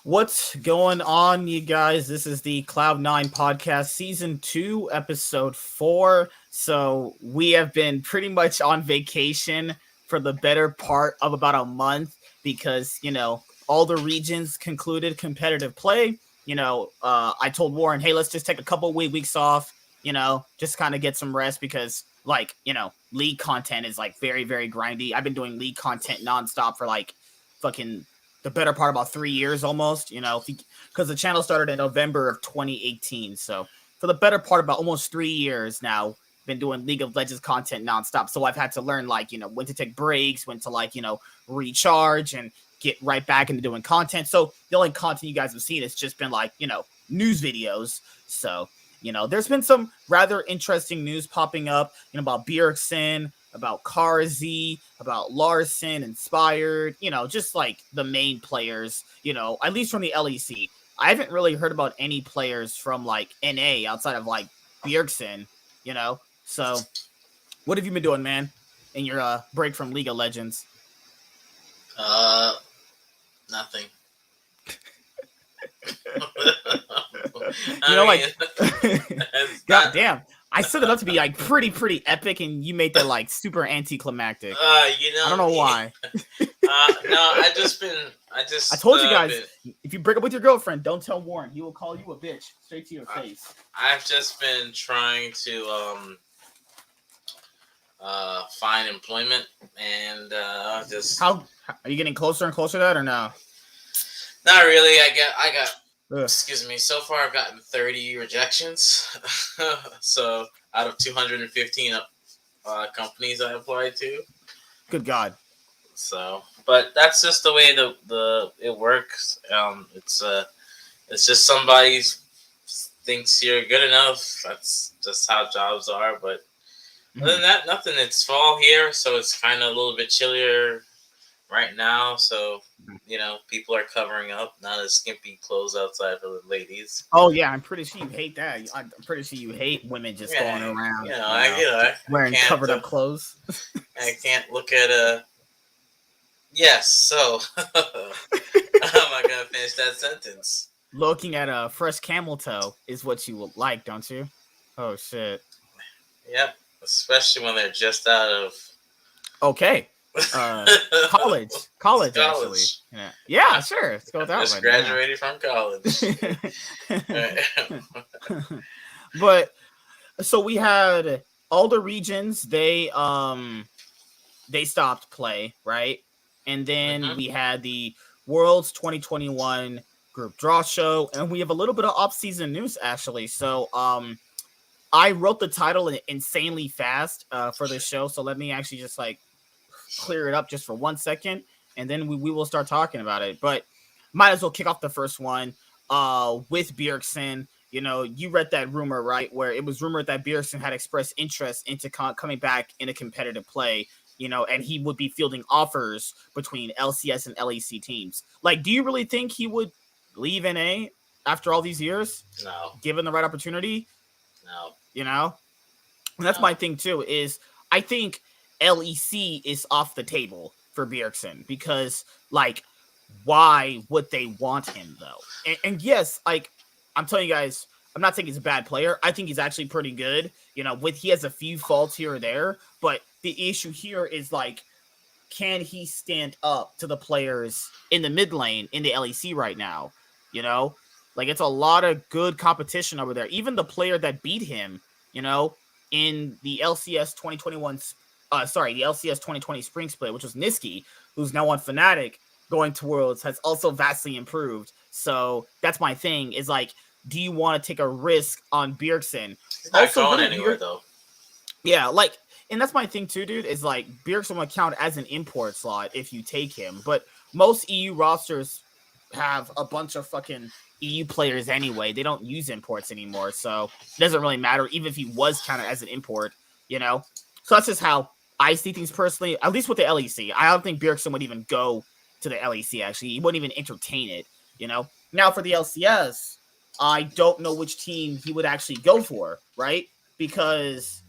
What's going on, you guys? This is the Cloud9 podcast, season 2, episode 4. So we have been pretty much on vacation for the better part of about a month because, all the regions concluded competitive play. I told Warren, hey, let's just take a couple weeks off, just kind of get some rest because, league content is like very, very grindy. I've been doing league content nonstop for like fucking the better part about 3 years almost, because the channel started in November of 2018. So for the better part about almost 3 years now, been doing League of Legends content nonstop. So I've had to learn when to take breaks, when to recharge and get right back into doing content. So the only content you guys have seen has just been news videos. So, there's been some rather interesting news popping up, about Bjergsen, about Karzi, about Larson, Inspired, just like the main players, at least from the LEC. I haven't really heard about any players from NA outside of Bjergsen, So what have you been doing, man, in your break from League of Legends? Nothing. God damn. I set it up to be pretty epic, and you made that super anticlimactic. I don't know why. No, I told you guys, if you break up with your girlfriend, don't tell Warren. He will call you a bitch straight to your face. I've just been trying to find employment, and just how are you getting closer and closer to that, or no? Not really. I got. Excuse me. So far, I've gotten 30 rejections. So out of 215 companies I applied to. Good God. So, but that's just the way it works. It's just somebody thinks you're good enough. That's just how jobs are. But other than that, nothing. It's fall here, so it's kind of a little bit chillier right now. So, people are covering up, not as skimpy clothes outside for the ladies. Oh yeah, I'm pretty sure you hate that. I'm pretty sure you hate women just going around, wearing covered up clothes. I can't look at Yes. So, how am I gonna finish that sentence? Looking at a fresh camel toe is what you would like, don't you? Oh shit. Yep. Especially when they're just out of. Okay. College actually. Yeah, sure. Let's go with that. Just graduated from college. But so we had all the regions. They stopped play, right? And then we had the Worlds 2021 group draw show, and we have a little bit of off-season news actually. So I wrote the title insanely fast for this show, so let me actually just clear it up just for 1 second, and then we will start talking about it. But might as well kick off the first one with Bjergsen. You read that rumor, right, where it was rumored that Bjergsen had expressed interest into coming back in a competitive play, and he would be fielding offers between LCS and LEC teams. Do you really think he would leave NA after all these years? No. Given the right opportunity? No. And that's my thing too, is I think LEC is off the table for Bjergsen because, why would they want him though? And yes, I'm telling you guys, I'm not saying he's a bad player. I think he's actually pretty good. He has a few faults here or there, but the issue here is can he stand up to the players in the mid lane in the LEC right now? It's a lot of good competition over there. Even the player that beat him, in the LCS 2021. The LCS 2020 Spring Split, which was Niski, who's now on Fnatic going to Worlds, has also vastly improved. So that's my thing, is do you want to take a risk on Bjergsen? He's not going anywhere, though. Yeah, and that's my thing too, dude, is Bjergsen will count as an import slot if you take him. But most EU rosters have a bunch of fucking EU players anyway. They don't use imports anymore, so it doesn't really matter, even if he was counted as an import, So that's just how I see things personally, at least with the LEC. I don't think Bjergsen would even go to the LEC, actually. He wouldn't even entertain it, Now, for the LCS, I don't know which team he would actually go for, right? Because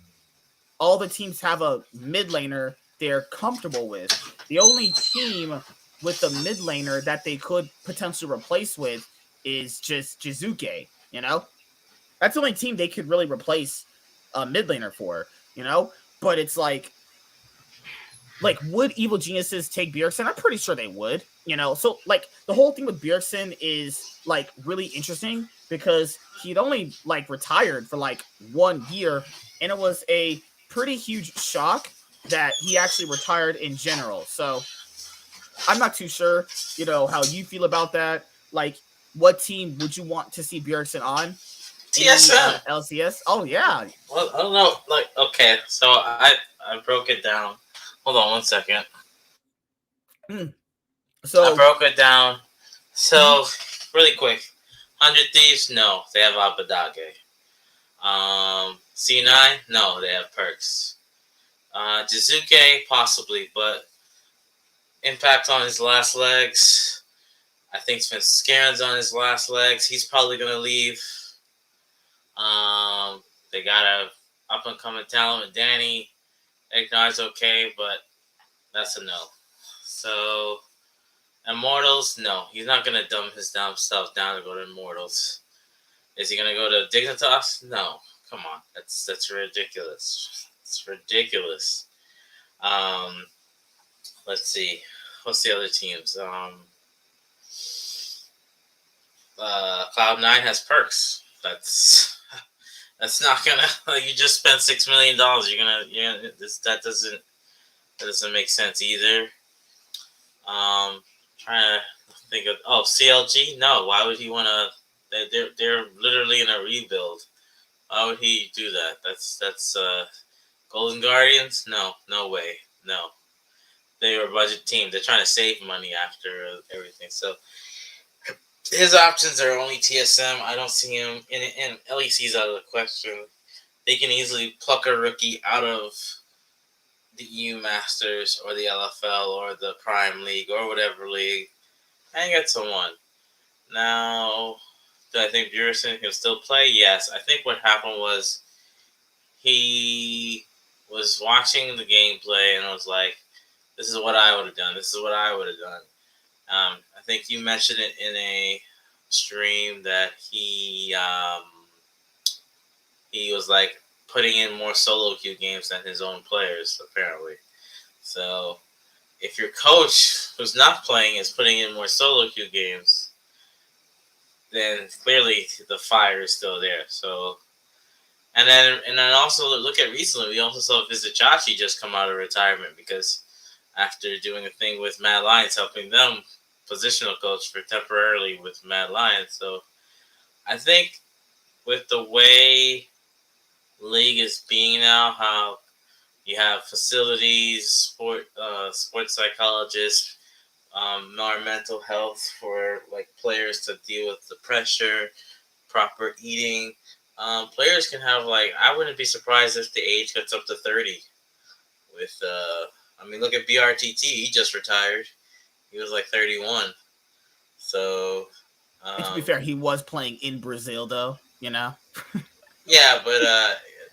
all the teams have a mid laner they're comfortable with. The only team with the mid laner that they could potentially replace with is just Jizuke, you know? That's the only team they could really replace a mid laner for, you know? But it's like, would Evil Geniuses take Bjergsen? I'm pretty sure they would, you know? So, like, the whole thing with Bjergsen is, like, really interesting because he'd only, like, retired for, like, 1 year, and it was a pretty huge shock that he actually retired in general. So, I'm not too sure, you know, how you feel about that. Like, what team would you want to see Bjergsen on in the TSM. LCS? Oh, yeah. Well, I don't know. Like, okay, so I broke it down. Hold on 1 second. I So, broke it down. So, really quick, 100 Thieves, no, they have Abadage. C9, no, they have Perks. Jizuke, possibly, but Impact on his last legs. I think Spencer Scaron's on his last legs. He's probably gonna leave. They got a up and coming talent with Danny. Ignite's okay, but that's a no. So Immortals, no, he's not gonna dumb his damn stuff down to go to Immortals. Is he gonna go to Dignitas? No, come on, that's ridiculous. It's ridiculous. Let's see, what's the other teams? Cloud9 has Perks. That's not gonna. You just spent $6 million. That doesn't make sense either. Trying to think of CLG. No, why would he want to? They're literally in a rebuild. Why would he do that? That's Golden Guardians. No way. No, they were a budget team. They're trying to save money after everything. So his options are only TSM. I don't see him in LEC's out of the question. They can easily pluck a rookie out of the EU Masters or the LFL or the Prime League or whatever league and get someone. Now, do I think Bjergsen can still play? Yes. I think what happened was he was watching the gameplay and was like, this is what I would have done. This is what I would have done. I think you mentioned it in a stream that he was like putting in more solo queue games than his own players, apparently. So if your coach who's not playing is putting in more solo queue games, then clearly the fire is still there. So and then also look at recently, we also saw Vizichachi just come out of retirement because after doing a thing with Mad Lions, helping them positional coach for temporarily with Mad Lions. So I think with the way league is being now, how you have facilities, sports psychologists, more mental health for like players to deal with the pressure, proper eating. Players can have like, I wouldn't be surprised if the age gets up to 30. With look at BRTT. He just retired. He was like 31. So to be fair, he was playing in Brazil, though. You know. Yeah, but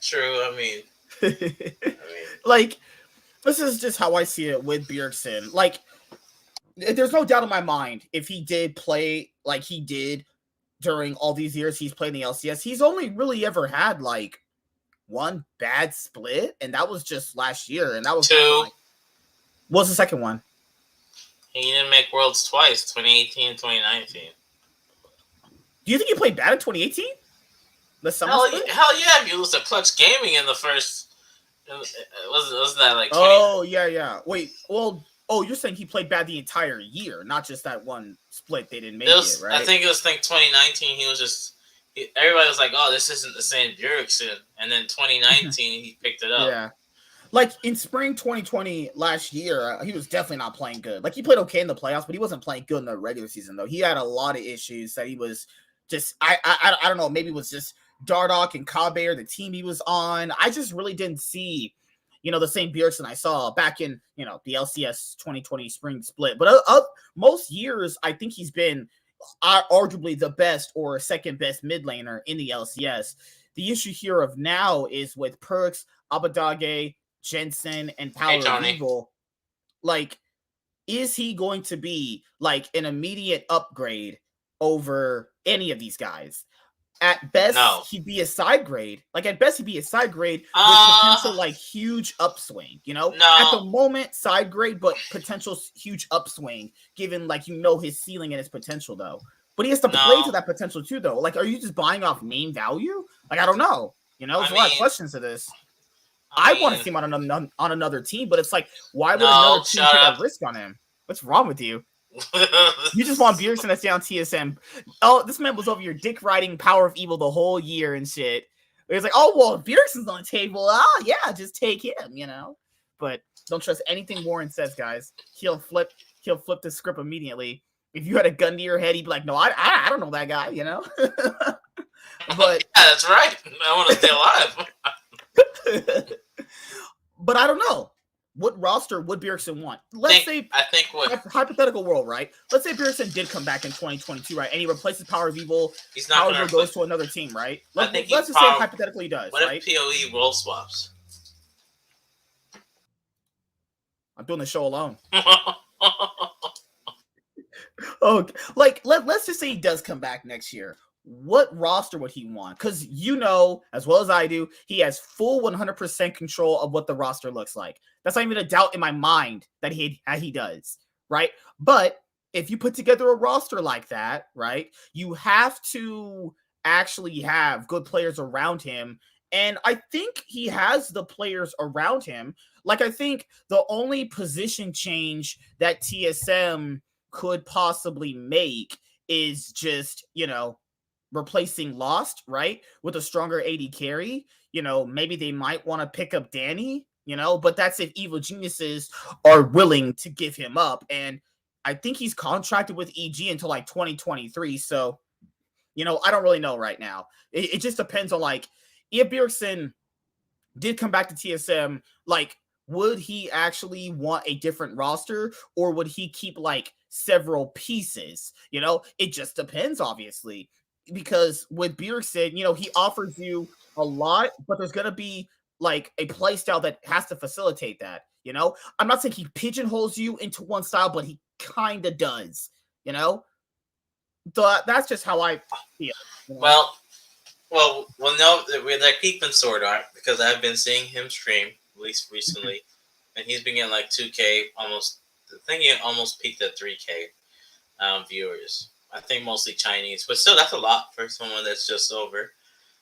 true. I mean, like, this is just how I see it with Bjergsen. Like, there's no doubt in my mind if he did play like he did during all these years he's played in the LCS, he's only really ever had like one bad split, and that was just last year, and that was two. What was the second one? He didn't make Worlds twice, 2018 and 2019. Do you think he played bad in 2018? The summer split? Hell yeah! If you lose to Clutch Gaming in the first, wasn't that like 20? Oh yeah. Wait, well, you're saying he played bad the entire year, not just that one split they didn't make it, right? I think it was 2019. He was just everybody was like, "Oh, this isn't the same Bjergsen," and then 2019 he picked it up. Yeah. Like in spring 2020 last year, he was definitely not playing good. Like he played okay in the playoffs, but he wasn't playing good in the regular season though. He had a lot of issues that he was just I don't know, maybe it was just Dardoch and Kabe or the team he was on. I just really didn't see, the same Bjergsen I saw back in, the LCS 2020 spring split. But most years, I think he's been arguably the best or second best mid laner in the LCS. The issue here of now is with Perks, Abadage, Jensen, and Power of Evil. Like, is he going to be like an immediate upgrade over any of these guys? At best, he'd be a side grade. Like at best, he'd be a side grade with potential like huge upswing. You know, at the moment, side grade, but potential huge upswing. Given like his ceiling and his potential though. But he has to play to that potential too though. Like, are you just buying off name value? Like, I don't know. You know, there's a lot of questions to this. I want to see him on another team, but it's like, why would another team take a risk on him? What's wrong with you? You just want Bjergsen to stay on TSM. Oh, this man was over your dick riding Power of Evil the whole year and shit. It's like, oh well, Bjergsen's on the table. Oh yeah, just take him, you know. But don't trust anything Warren says, guys. He'll flip the script immediately. If you had a gun to your head, he'd be like, no, I don't know that guy, you know. But yeah, that's right. I want to stay alive. But I don't know. What roster would Bjergsen want? I think hypothetical world, right? Let's say Bjergsen did come back in 2022, right? And he replaces Power of Evil. He's not going to goes to another team, right? Let's just say hypothetically he does. What right? if PoE role swaps? I'm doing the show alone. Oh, like let's just say he does come back next year. What roster would he want? Because as well as I do, he has full 100% control of what the roster looks like. That's not even a doubt in my mind that he does, right? But if you put together a roster like that, right, you have to actually have good players around him. And I think he has the players around him. Like, I think the only position change that TSM could possibly make is just, replacing Lost, right? With a stronger AD carry. Maybe they might want to pick up Danny, but that's if Evil Geniuses are willing to give him up. And I think he's contracted with EG until like 2023. So, I don't really know right now. It just depends on like, if Bjergsen did come back to TSM, like, would he actually want a different roster, or would he keep like several pieces? It just depends, obviously. Because with Bjergsen, he offers you a lot, but there's going to be like a play style that has to facilitate that. I'm not saying he pigeonholes you into one style, but he kind of does. That's just how I feel. Well, no, they're keeping Sword Art because I've been seeing him stream, at least recently, and he's been getting like 2K almost. I think he almost peaked at 3K viewers. I think mostly Chinese, but still, that's a lot for someone that's just over.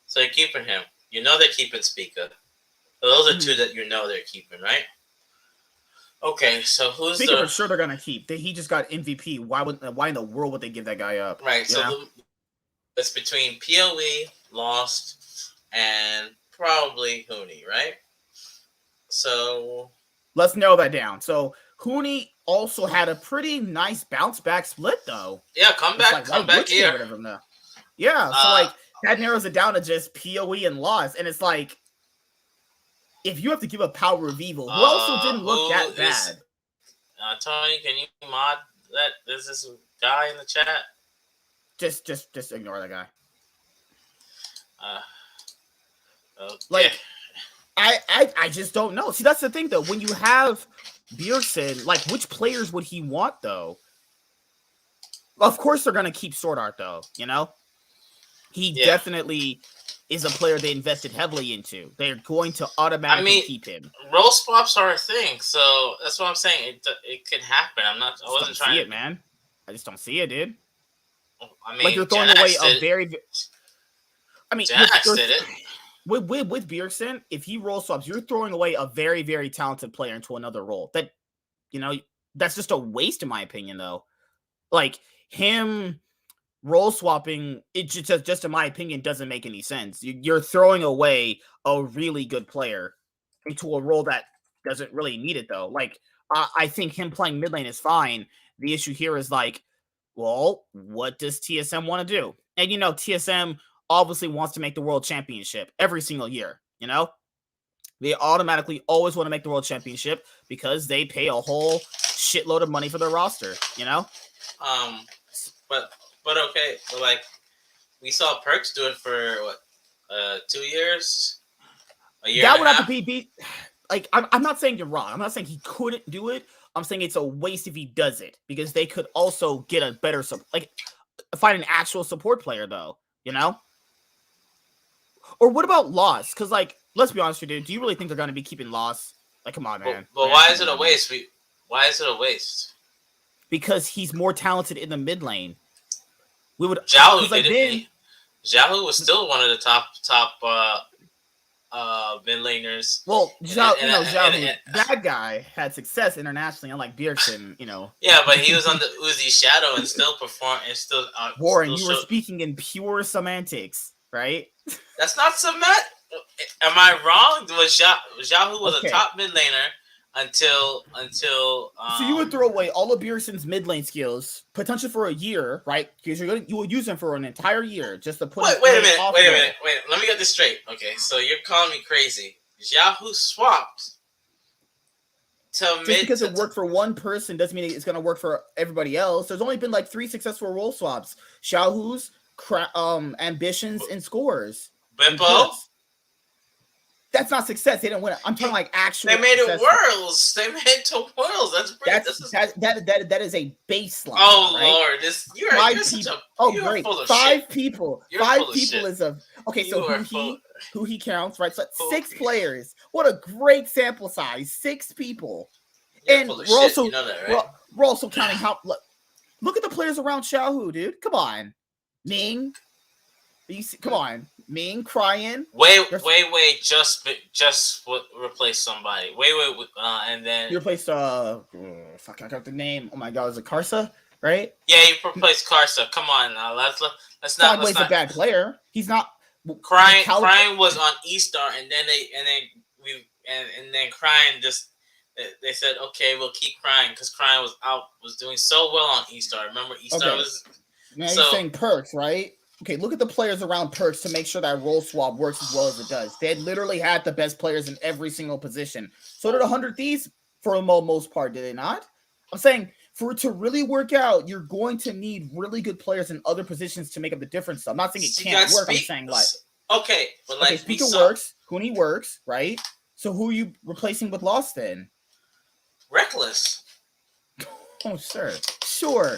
So they're keeping him. They're keeping Spica. So those are two that they're keeping, right? Okay, so who's Spica for sure they're gonna keep. He just got MVP. Why in the world would they give that guy up? Right. So it's between PoE, Lost, and probably Huni, right? So let's narrow that down. So Huni also had a pretty nice bounce back split, though. Yeah, come back here. Yeah, so like that narrows it down to just PoE and Lost, and it's like, if you have to give a Power of Evil, who also didn't look that bad. Tony, can you mod that? There's this guy in the chat. Just ignore that guy. Okay. Like, I just don't know. See, that's the thing, though. When you have Bjergsen, like, which players would he want, though? Of course they're going to keep Sword Art, though, He definitely is a player they invested heavily into. They're going to automatically keep him. Role swaps are a thing, so that's what I'm saying. It could happen. I wasn't trying to see it, man. I just don't see it, dude. I mean, like, you're throwing away a very... I mean, Jax did it. With Bjergsen, if he role swaps, you're throwing away a very, very talented player into another role. That, that's just a waste, in my opinion, though. Like, him role swapping, it just in my opinion, doesn't make any sense. You're throwing away a really good player into a role that doesn't really need it, though. Like, I think him playing mid lane is fine. The issue here is like, well, what does TSM want to do? And, TSM obviously wants to make the world championship every single year, They automatically always want to make the world championship because they pay a whole shitload of money for their roster, But okay, so like we saw Perks do it for 2 years? A year. That would have to be like, I'm not saying you're wrong. I'm not saying he couldn't do it. I'm saying it's a waste if he does it because they could also get a better find an actual support player though, you know? Or what about Loss? Because like, let's be honest with you, dude. Do you really think they're gonna be keeping Loss? Like, come on, man. But why is it a waste? Why is it a waste? Because he's more talented in the mid lane. We would Xiaohu like didn't. Xiaohu was still one of the top mid laners. Well, Xiaohu, that guy had success internationally, unlike Bjergsen, you know. Yeah, but he was on the Uzi Shadow and still performed and still. Warren, still you were speaking in pure semantics, right? That's not semant. Am I wrong? Xiaohu was a top mid laner until. So you would throw away all of Bjergsen's mid lane skills, potential for a year, right? Because you will use them for an entire year just to put. Wait a minute. Let me get this straight. Okay, so you're calling me crazy. Xiaohu swapped to just mid. Because it worked for one person doesn't mean it's going to work for everybody else. There's only been like 3 successful role swaps: Xiaohu's, ambitions, and scores. Bimbo. That's not success. They didn't win it. I'm talking like actual. They made it worlds. They made it to worlds. That's great. That is a baseline. Oh right? Lord, you're such a great. Full of 5 shit. people. You're 5 full of people shit. is a okay. So who he counts, right? So Cool. 6 players. What a great sample size. 6 people. You're and full of we're shit. also You know that, right? we're also counting how. Look at the players around Xiaohu, dude. Come on, Ming. Come on, Ming crying. Wait. Just replace somebody. Wait. And then you replaced fuck, I got the name. Oh my god, is it Karsa? Right? Yeah, you replaced Karsa. Come on now. Let's not. He's a bad player. He's not. Crying was on E-Star, and then Crying just. They said, okay, we'll keep Crying because Crying was doing so well on E-Star. Remember, E-Star was. Now you're saying Perks, right? Okay, look at the players around Perks to make sure that role swap works as well as it does. They had literally had the best players in every single position. So did 100 Thieves for the most part, did they not? I'm saying for it to really work out, you're going to need really good players in other positions to make up the difference. So I'm not saying it can't work. I'm saying like okay, but like Speaker works, Kuni works, right? So who are you replacing with Lost then? Reckless. Oh, sure.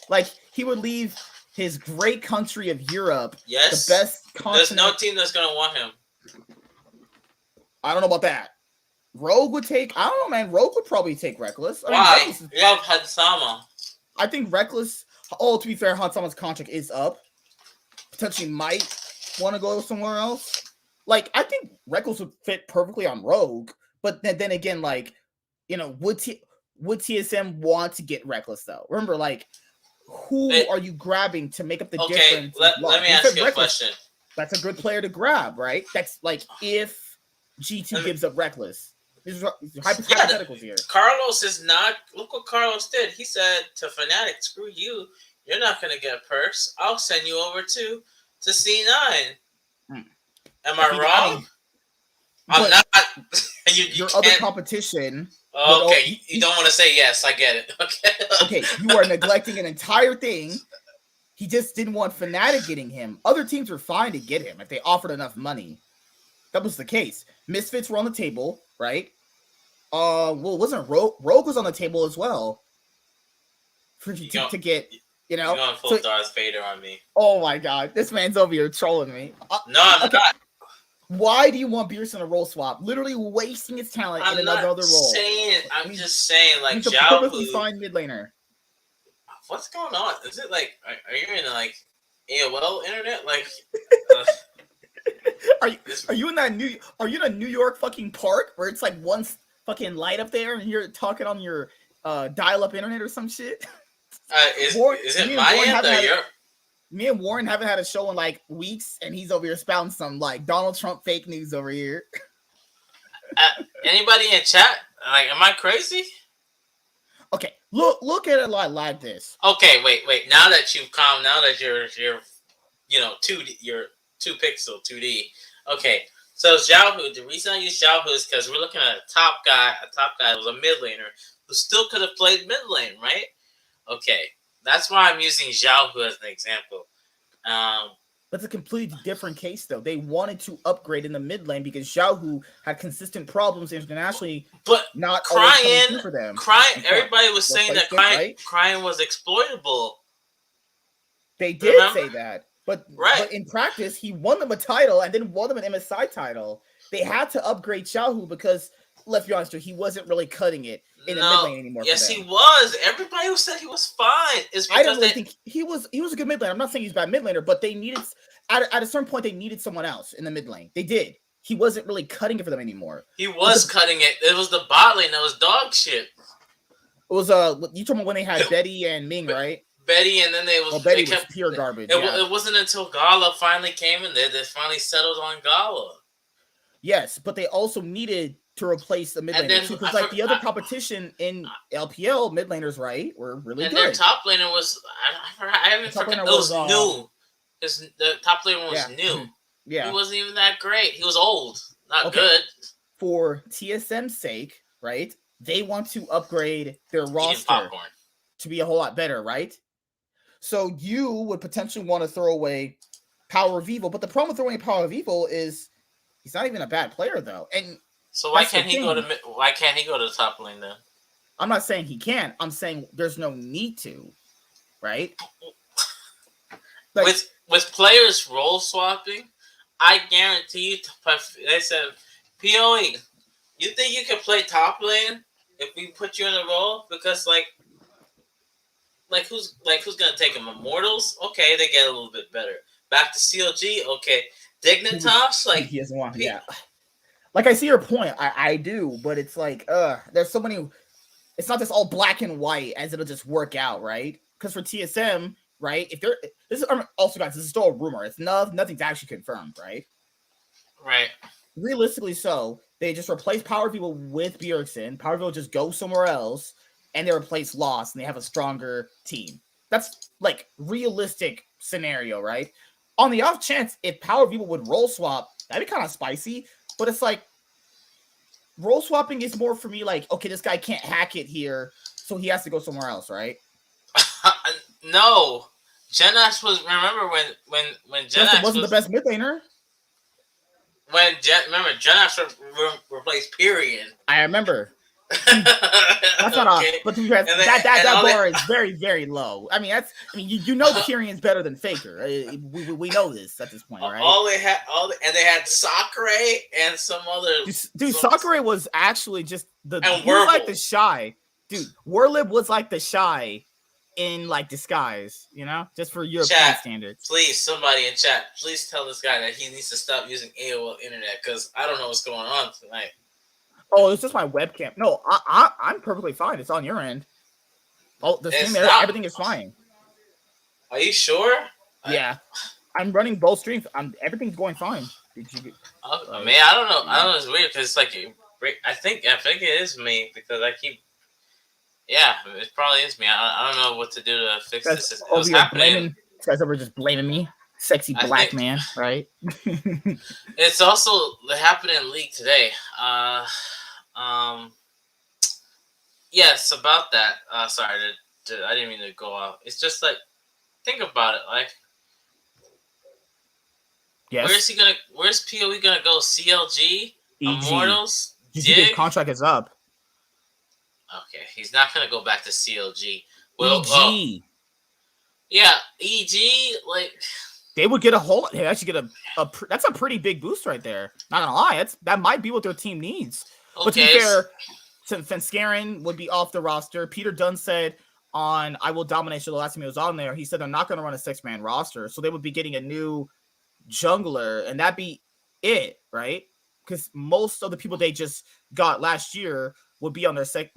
Like he would leave his great country of Europe, yes, the best continent. There's no team that's gonna want him. I don't know about that. Rogue would take. I don't know, man. Rogue would probably take Reckless. Why? You have Hansama. I think Reckless. Oh, to be fair, Hansama's contract is up. Potentially might want to go somewhere else. Like I think Reckless would fit perfectly on Rogue, but then again, like would TSM want to get Reckless though? Remember, like. Who are you grabbing to make up the difference? Let me ask you a question. That's a good player to grab, right? That's like if G2 gives up Reckless. These are hypotheticals here. Carlos is not. Look what Carlos did. He said to Fnatic, "Screw you. You're not gonna get Perks. I'll send you over to C9." Am I wrong? I'm not. Your other competition. Okay, you don't want to say yes. I get it. Okay, you are neglecting an entire thing. He just didn't want Fnatic getting him. Other teams were fine to get him if they offered enough money. That was the case. Misfits were on the table, right? Wasn't Rogue was on the table as well to get. You're going full Darth Vader on me. Oh my god, this man's over here trolling me. No, I'm not. Why do you want Bjergsen a role swap? Literally wasting his talent in another role. I'm just saying, like, he's a perfectly fine mid laner. What's going on? Is it like, are you in like AOL internet? Like, are you in that New York fucking park where it's like one fucking light up there and you're talking on your dial-up internet or some shit? Is it my end or your? Me and Warren haven't had a show in like weeks, and he's over here spouting some like Donald Trump fake news over here. Anybody in chat? Like, am I crazy? Okay, look at it like this. Okay, wait. Now that you've calmed, now that you're 2D, you're 2 pixel 2D. Okay, so Xiaohu. The reason I use Xiaohu is because we're looking at a top guy who was a mid laner who still could have played mid lane, right? Okay. That's why I'm using Xiaohu as an example. That's a completely different case, though. They wanted to upgrade in the mid lane because Xiaohu had consistent problems internationally, but not always coming through for them. Everybody was saying that crying was exploitable. They did say that, but in practice, he won them a title and then won them an MSI title. They had to upgrade Xiaohu because, let's be honest, he wasn't really cutting it in the mid lane anymore. Yes, he was. Everybody who said he was fine is because I don't really think he was a good mid laner. I'm not saying he's a bad mid laner, but they needed at a certain point they needed someone else in the mid lane. They did. He wasn't really cutting it for them anymore. He was cutting it. It was the bot lane that was dog shit. It was you talking about when they had Betty and Ming, right? Betty, and then Betty was pure garbage. It wasn't until Gala finally came in there they finally settled on Gala. Yes, but they also needed to replace the mid laner too, because the other competition in LPL mid laners, right, were really good. And their top laner was I haven't forgotten. It was new. The top laner was new. Yeah, he wasn't even that great. He was old, not good. For TSM's sake, right? They want to upgrade their roster to be a whole lot better, right? So you would potentially want to throw away Power of Evil, but the problem with throwing Power of Evil is he's not even a bad player, though. And so why can't he go to the top lane then? I'm not saying he can't. I'm saying there's no need to, right? Like, with players role swapping, I guarantee you. They said, POE, you think you can play top lane if we put you in a role? Because who's gonna take him? Immortals? Okay, they get a little bit better. Back to CLG? Okay. Dignitas? He doesn't want. Yeah. Like, I see your point. I do, but it's like, there's so many. It's not just all black and white as it'll just work out, right? Because for TSM, right? Also, guys, this is still a rumor. It's nothing's actually confirmed, right? Right. Realistically, so they just replace Power People with Bjergsen. Power People just go somewhere else, and they replace Lost, and they have a stronger team. That's like realistic scenario, right? On the off chance, if Power People would role swap, that'd be kind of spicy. But it's like role swapping is more for me like, okay, this guy can't hack it here, so he has to go somewhere else, right? No. Genash was, remember when Genash wasn't the best mid laner? Remember, Genash replaced Period. I remember. That's not okay. But that bar is very, very low. I mean, you know Kyrion's better than Faker. We know this at this point, right? They had Sakurai and some other dude. Sakurai was actually just he was like the shy dude. Warlib was like the shy in like disguise, you know, just for European standards. Please, somebody in chat, please tell this guy that he needs to stop using AOL internet because I don't know what's going on tonight. Oh, it's just my webcam. No, I'm perfectly fine. It's on your end. Oh, the stream, everything is fine. Are you sure? Yeah, I'm running both streams. Everything's going fine. Man, I don't know. I don't know. It's weird because it's like I think it is me because I keep. Yeah, it probably is me. I don't know what to do to fix this. What's happening? Guys over just blaming me. Sexy black man, right? It's also happening in League today. Yes, about that. Sorry, I didn't mean to go off. It's just like, think about it. Like, yes. Where's POE gonna go? CLG, Immortals, His contract is up. Okay, he's not gonna go back to CLG. Well, EG. Yeah, EG. Like, they would get they actually get that's a pretty big boost right there. Not gonna lie, that might be what their team needs. Okay. But to be fair, since Fenskaren would be off the roster, Peter Dunn said on I Will Dominate You the last time he was on there, he said they're not going to run a 6-man roster, so they would be getting a new jungler, and that'd be it, right? Because most of the people they just got last year would be on their second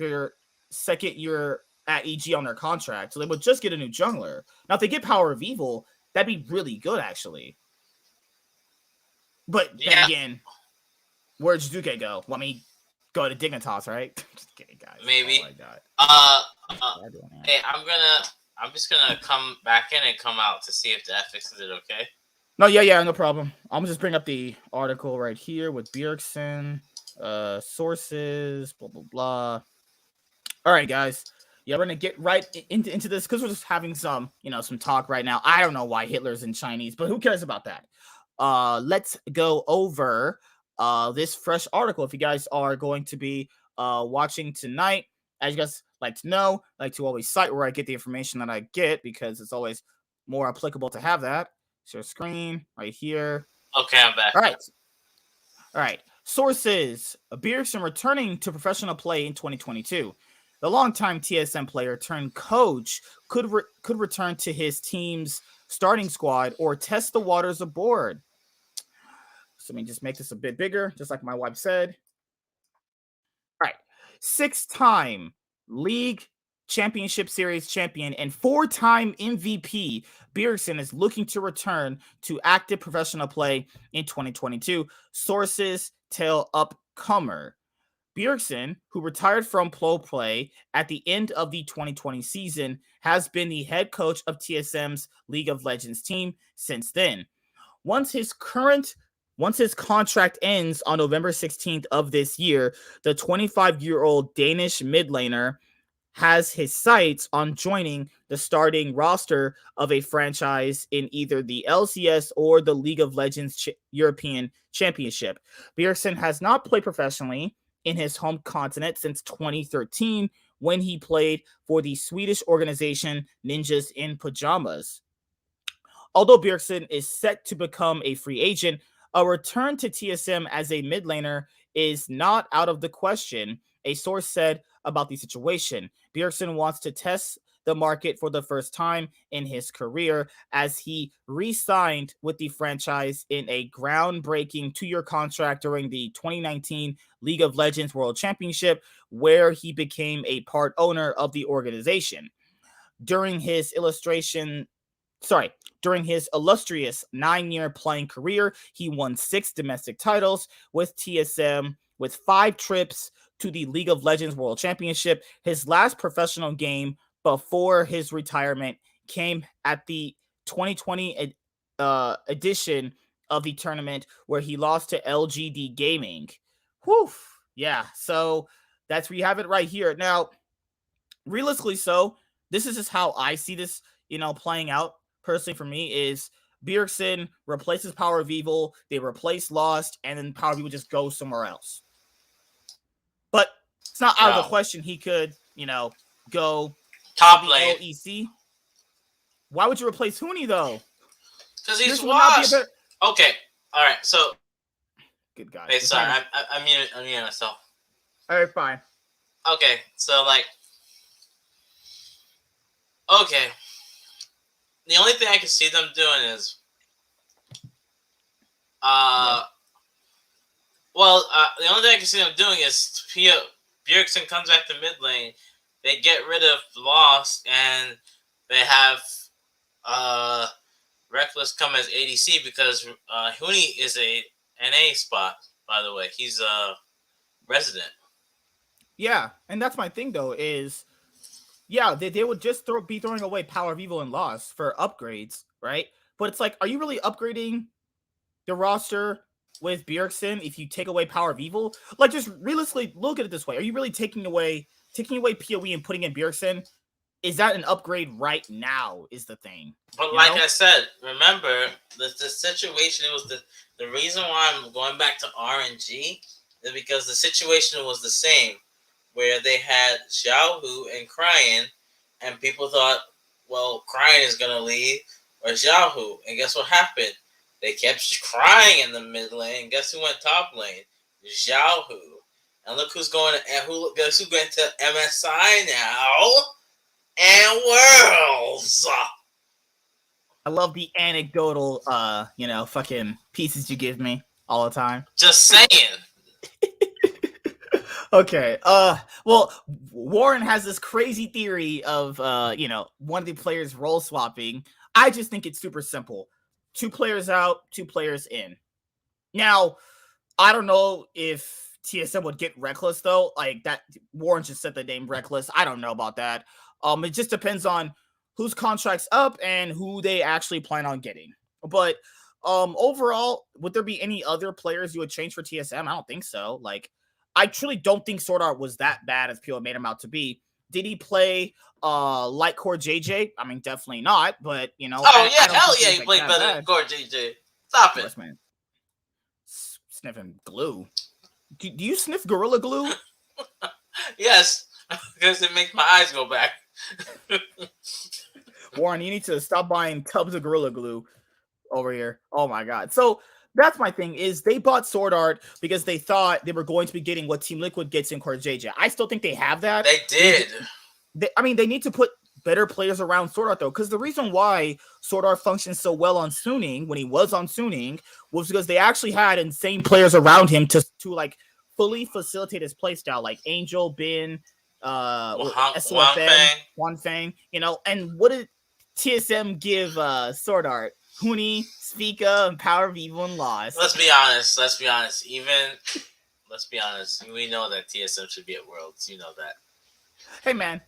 year at EG on their contract, so they would just get a new jungler. Now, if they get Power of Evil, that'd be really good, actually. But then again, where'd Juduke go? Let me go to Dignitas, right? Just kidding, guys. Maybe. Hey, I'm just gonna come back in and come out to see if that fixes it. Okay. No, yeah, no problem. I'm gonna just bring up the article right here with Bjergsen, sources, blah blah blah. All right, guys. Yeah, we're gonna get right into this because we're just having some, some talk right now. I don't know why Hitler's in Chinese, but who cares about that? Let's go over this fresh article. If you guys are going to be watching tonight, as you guys like to know, like to always cite where I get the information that I get because it's always more applicable to have that. Share screen right here. Okay, I'm back. All right. All right. Sources: Bjergsen returning to professional play in 2022. The longtime TSM player turned coach could return to his team's starting squad or test the waters aboard. So let me just make this a bit bigger, just like my wife said. All right. 6-time league championship series champion and 4-time MVP, Bjergsen is looking to return to active professional play in 2022. Sources tell Upcomer. Bjergsen, who retired from pro play at the end of the 2020 season, has been the head coach of TSM's League of Legends team since then. Once his contract ends on November 16th of this year, the 25-year-old Danish mid laner has his sights on joining the starting roster of a franchise in either the LCS or the League of Legends European Championship. Bjergsen has not played professionally in his home continent since 2013 when he played for the Swedish organization Ninjas in Pajamas. Although Bjergsen is set to become a free agent, a return to TSM as a mid laner is not out of the question, a source said about the situation. Bjergsen wants to test the market for the first time in his career as he re-signed with the franchise in a groundbreaking 2-year contract during the 2019 League of Legends World Championship, where he became a part owner of the organization. During his illustrious 9-year playing career, he won 6 domestic titles with TSM, with 5 trips to the League of Legends World Championship. His last professional game before his retirement came at the 2020 edition of the tournament where he lost to LGD Gaming. Whew. Yeah, so that's where you have it right here. Now, realistically, this is just how I see this, playing out personally for me is Bjergsen replaces Power of Evil, they replace Lost, and then Power of Evil just goes somewhere else. But it's not out of the question he could, go top lane. LEC. Why would you replace Huni though? Because he's washed. Okay, all right. So, good guy. Hey, sorry, I'm muting myself. All right, fine. Okay, so okay. The only thing I can see them doing is, the only thing I can see them doing is Bjergsen comes back to mid lane, they get rid of Lost, and they have Reckless come as ADC because Huni is a NA spot, by the way. He's a resident. Yeah, and that's my thing though is, yeah, they would just be throwing away Power of Evil and Lost for upgrades, right? But it's like, are you really upgrading the roster with Bjergsen if you take away Power of Evil? Like, just realistically look at it this way: are you really taking away PoE and putting in Bjergsen? Is that an upgrade right now? Is the thing. But like I said, remember the situation. It was the reason why I'm going back to RNG is because the situation was the same, where they had Xiaohu and Cryan, and people thought, well, Cryan is gonna leave or Xiaohu, and guess what happened? They kept crying in the mid lane. Guess who went top lane? Xiaohu. And look who's going to guess who went to MSI now? And Worlds. I love the anecdotal, fucking pieces you give me all the time. Just saying. Okay. Well, Warren has this crazy theory of, one of the players role swapping. I just think it's super simple. 2 players out, 2 players in. Now, I don't know if TSM would get Reckless though. Like that, Warren just said the name Reckless. I don't know about that. It just depends on whose contract's up and who they actually plan on getting. But overall, would there be any other players you would change for TSM? I don't think so. Like, I truly don't think Sword Art was that bad as people made him out to be. Did he play like Core JJ? I mean, definitely not. But Oh yeah, I don't hell think yeah, he's he like played that better than bad. Core JJ. Stop Of it. course, man. Sniffing glue. Do you sniff Gorilla Glue? Yes, because it makes my eyes go back. Warren, you need to stop buying tubs of Gorilla Glue over here. Oh my god. So that's my thing is they bought Sword Art because they thought they were going to be getting what Team Liquid gets in Core JJ. I still think they have that. They did. They need to put better players around Sword Art though, because the reason why Sword Art functioned so well on Suning when he was on Suning was because they actually had insane players around him to like fully facilitate his playstyle, like Angel, Bin, Wang SOFM, Fang. Juan Fang, and what did TSM give Sword Art? Huni, Spica, and Power of Evil and Lost. Let's be honest. Let's be honest. Let's be honest. We know that TSM should be at Worlds. You know that. Hey man,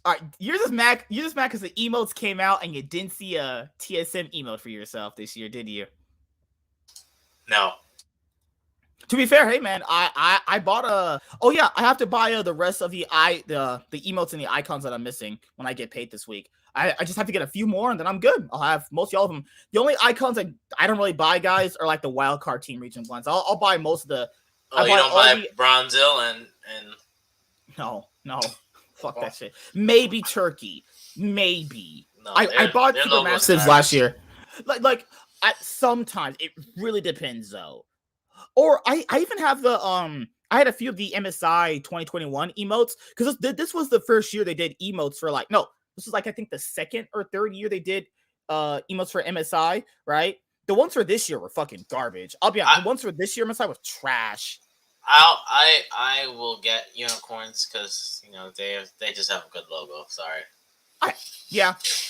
all right, you're just mad because the emotes came out and you didn't see a TSM emote for yourself this year, did you? No. To be fair, hey man, I bought a. Oh yeah, I have to buy the rest of the emotes and the icons that I'm missing when I get paid this week. I just have to get a few more and then I'm good. I'll have mostly all of them. The only icons I don't really buy, guys, are like the wildcard team region ones. I'll buy most of the. Oh, you don't buy Bronzil and. No, fuck that shit. Maybe Turkey, maybe. No, I bought Supermassives last year. Like sometimes it really depends though. Or I even have the I had a few of the MSI 2021 emotes because this was the first year they did emotes for this was like I think the second or third year they did emotes for MSI, right? The ones for this year were fucking garbage. I'll be honest, the ones for this year MSI was trash. I will get unicorns because they just have a good logo. Sorry. I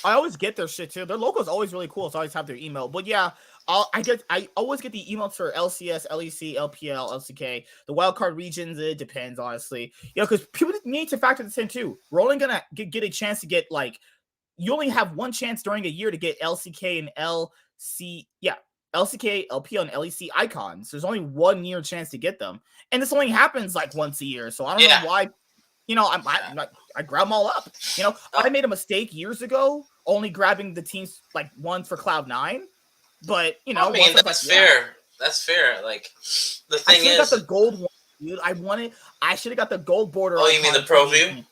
always get their shit too. Their logo is always really cool, so I always have their email. But yeah, I always get the emails for LCS, LEC, LPL, LCK. The wildcard regions, it depends, honestly. Because people need to factor this in too. We're only gonna get a chance to get you only have one chance during a year to get LCK and LCK, LPL, and LEC icons. There's only 1 year chance to get them, and this only happens once a year. So I don't know why. I grab them all up. I made a mistake years ago, only grabbing the teams ones for Cloud9. But I mean, that's fair. Yeah. That's fair. Like the thing is, I got the gold one, dude. I should have got the gold border. Oh, you mean the Pro View?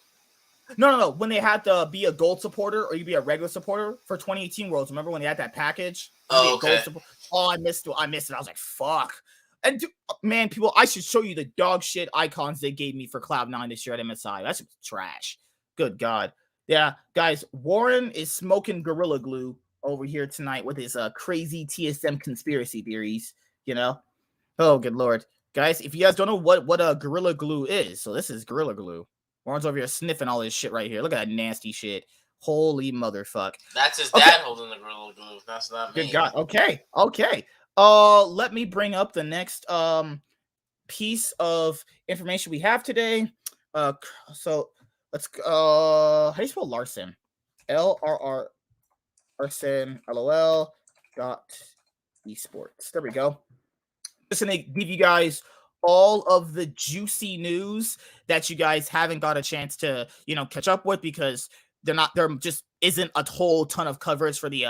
No. When they had to be a gold supporter or you be a regular supporter for 2018 Worlds. Remember when they had that package? Oh, okay. I missed it. I was like, fuck. And man, people, I should show you the dog shit icons they gave me for Cloud9 this year at MSI. That's trash. Good God. Yeah, guys, Warren is smoking Gorilla Glue over here tonight with his crazy TSM conspiracy theories, Oh, good Lord. Guys, if you guys don't know what Gorilla Glue is, so this is Gorilla Glue. Warren's over here sniffing all this shit right here. Look at that nasty shit. Holy motherfuck. That's his dad holding the Gorilla Glue. That's not me. Good God. Okay. Let me bring up the next piece of information we have today. So let's how do you spell Larson? LRR Larson LOL esports. There we go. Just gonna give you guys all of the juicy news that you guys haven't got a chance to catch up with because there just isn't a whole ton of coverage for the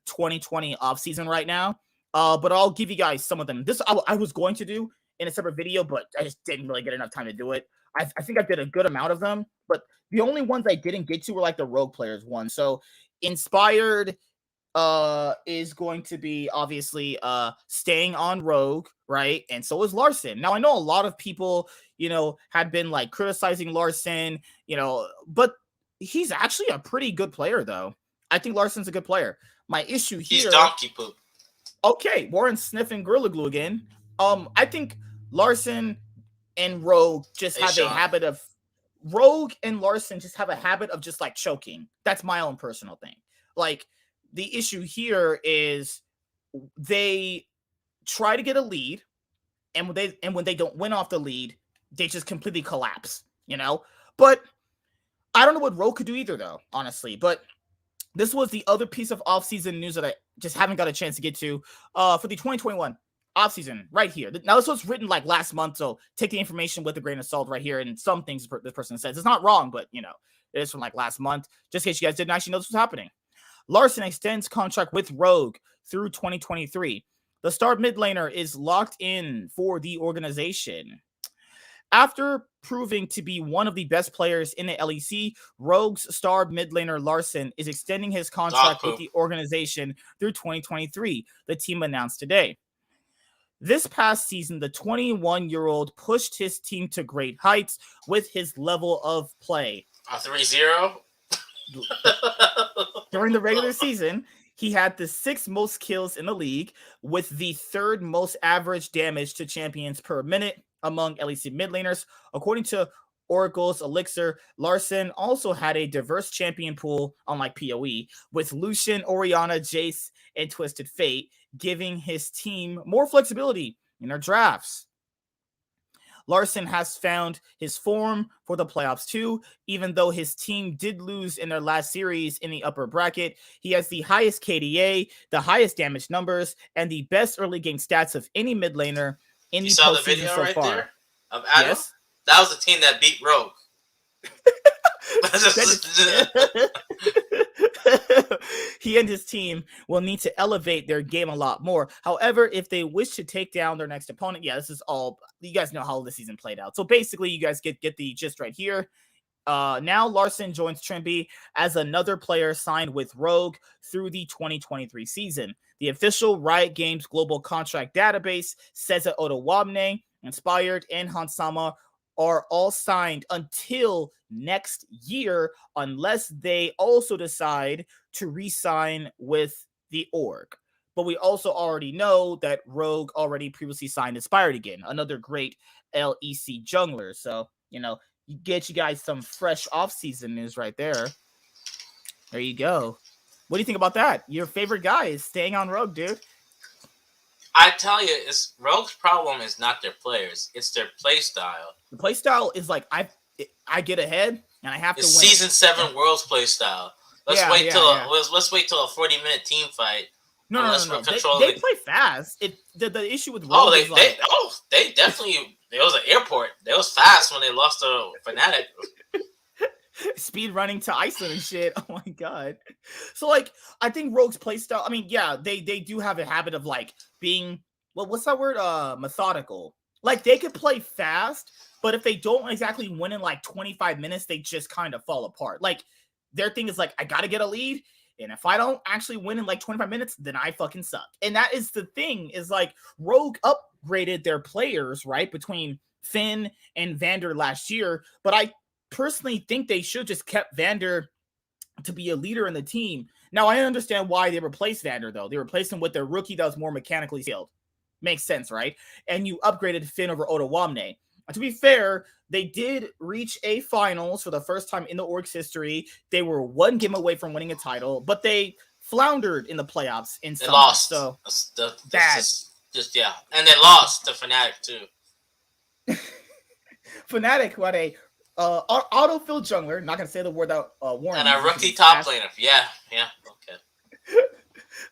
2020 off season right now. But I'll give you guys some of them. This I was going to do in a separate video, but I just didn't really get enough time to do it. I think I did a good amount of them, but the only ones I didn't get to were the Rogue players one. So Inspired is going to be obviously staying on Rogue, right? And so is Larson. Now I know a lot of people, had been criticizing Larson, but he's actually a pretty good player though. I think Larson's a good player. My issue here, he's donkey poop. Okay, Warren sniffing Gorilla Glue again. I think Larson and Rogue just have a habit of just choking. That's my own personal thing. The issue here is they try to get a lead, and when they don't win off the lead, they just completely collapse. But I don't know what Rogue could do either, though, honestly. But this was the other piece of off-season news that I just haven't got a chance to get to. For the 2021 Offseason, right here. Now, this was written like last month, so take the information with a grain of salt right here. And some things this person says, it's not wrong, but, it is from like last month. Just in case you guys didn't actually know this was happening. Larson extends contract with Rogue through 2023. The star mid laner is locked in for the organization. After proving to be one of the best players in the LEC, Rogue's star mid laner Larson is extending his contract with the organization through 2023, the team announced today. This past season, the 21-year-old pushed his team to great heights with his level of play. A 3-0? During the regular season, he had the 6th most kills in the league with the 3rd most average damage to champions per minute among LEC mid laners. According to Oracle's Elixir, Larson also had a diverse champion pool, unlike PoE, with Lucian, Orianna, Jace, and Twisted Fate, giving his team more flexibility in their drafts. Larson has found his form for the playoffs too. Even though his team did lose in their last series in the upper bracket, he has the highest KDA, the highest damage numbers, and the best early game stats of any mid laner in the postseason so right far. There of Adam? Yes? That was the team that beat Rogue. He and his team will need to elevate their game a lot more. However, if they wish to take down their next opponent, this is all, you guys know how the season played out. So basically, you guys get the gist right here. Now Larson joins Trimby as another player signed with Rogue through the 2023 season. The official Riot Games global contract database says that Otawamne, Inspired, and Hansama are all signed until next year, unless they also decide to re-sign with the org. But we also already know that Rogue already previously signed Inspired again, another great LEC jungler. So, you get you guys some fresh off-season news right there. There you go. What do you think about that? Your favorite guy is staying on Rogue, dude. I tell you, Rogue's problem is not their players; it's their play style. The play style is like I get ahead and I have to win. Season 7 Worlds play style. Let's wait till a 40-minute team fight. No. They play fast. The issue with Rogue they definitely, there was an airport. They was fast when they lost to Fnatic. Speed running to Iceland and shit. Oh my god. So I think Rogue's playstyle, they do have a habit of being, what's that word? Methodical. They could play fast, but if they don't exactly win in 25 minutes, they just kind of fall apart. Their thing is I gotta get a lead, and if I don't actually win in 25 minutes, then I fucking suck. And that is the thing, is Rogue upgraded their players, right, between Finn and Vander last year, but I personally think they should just kept Vander to be a leader in the team. Now, I understand why they replaced Vander, though. They replaced him with their rookie that was more mechanically skilled. Makes sense, right? And you upgraded Finn over Otawamne. To be fair, they did reach a finals for the first time in the org's history. They were one game away from winning a title, but they floundered in the playoffs in They lost. So bad. And they lost to Fnatic, too. Fnatic, who had a autofill jungler, not gonna say the word that warning. And a rookie top laner. Yeah, okay.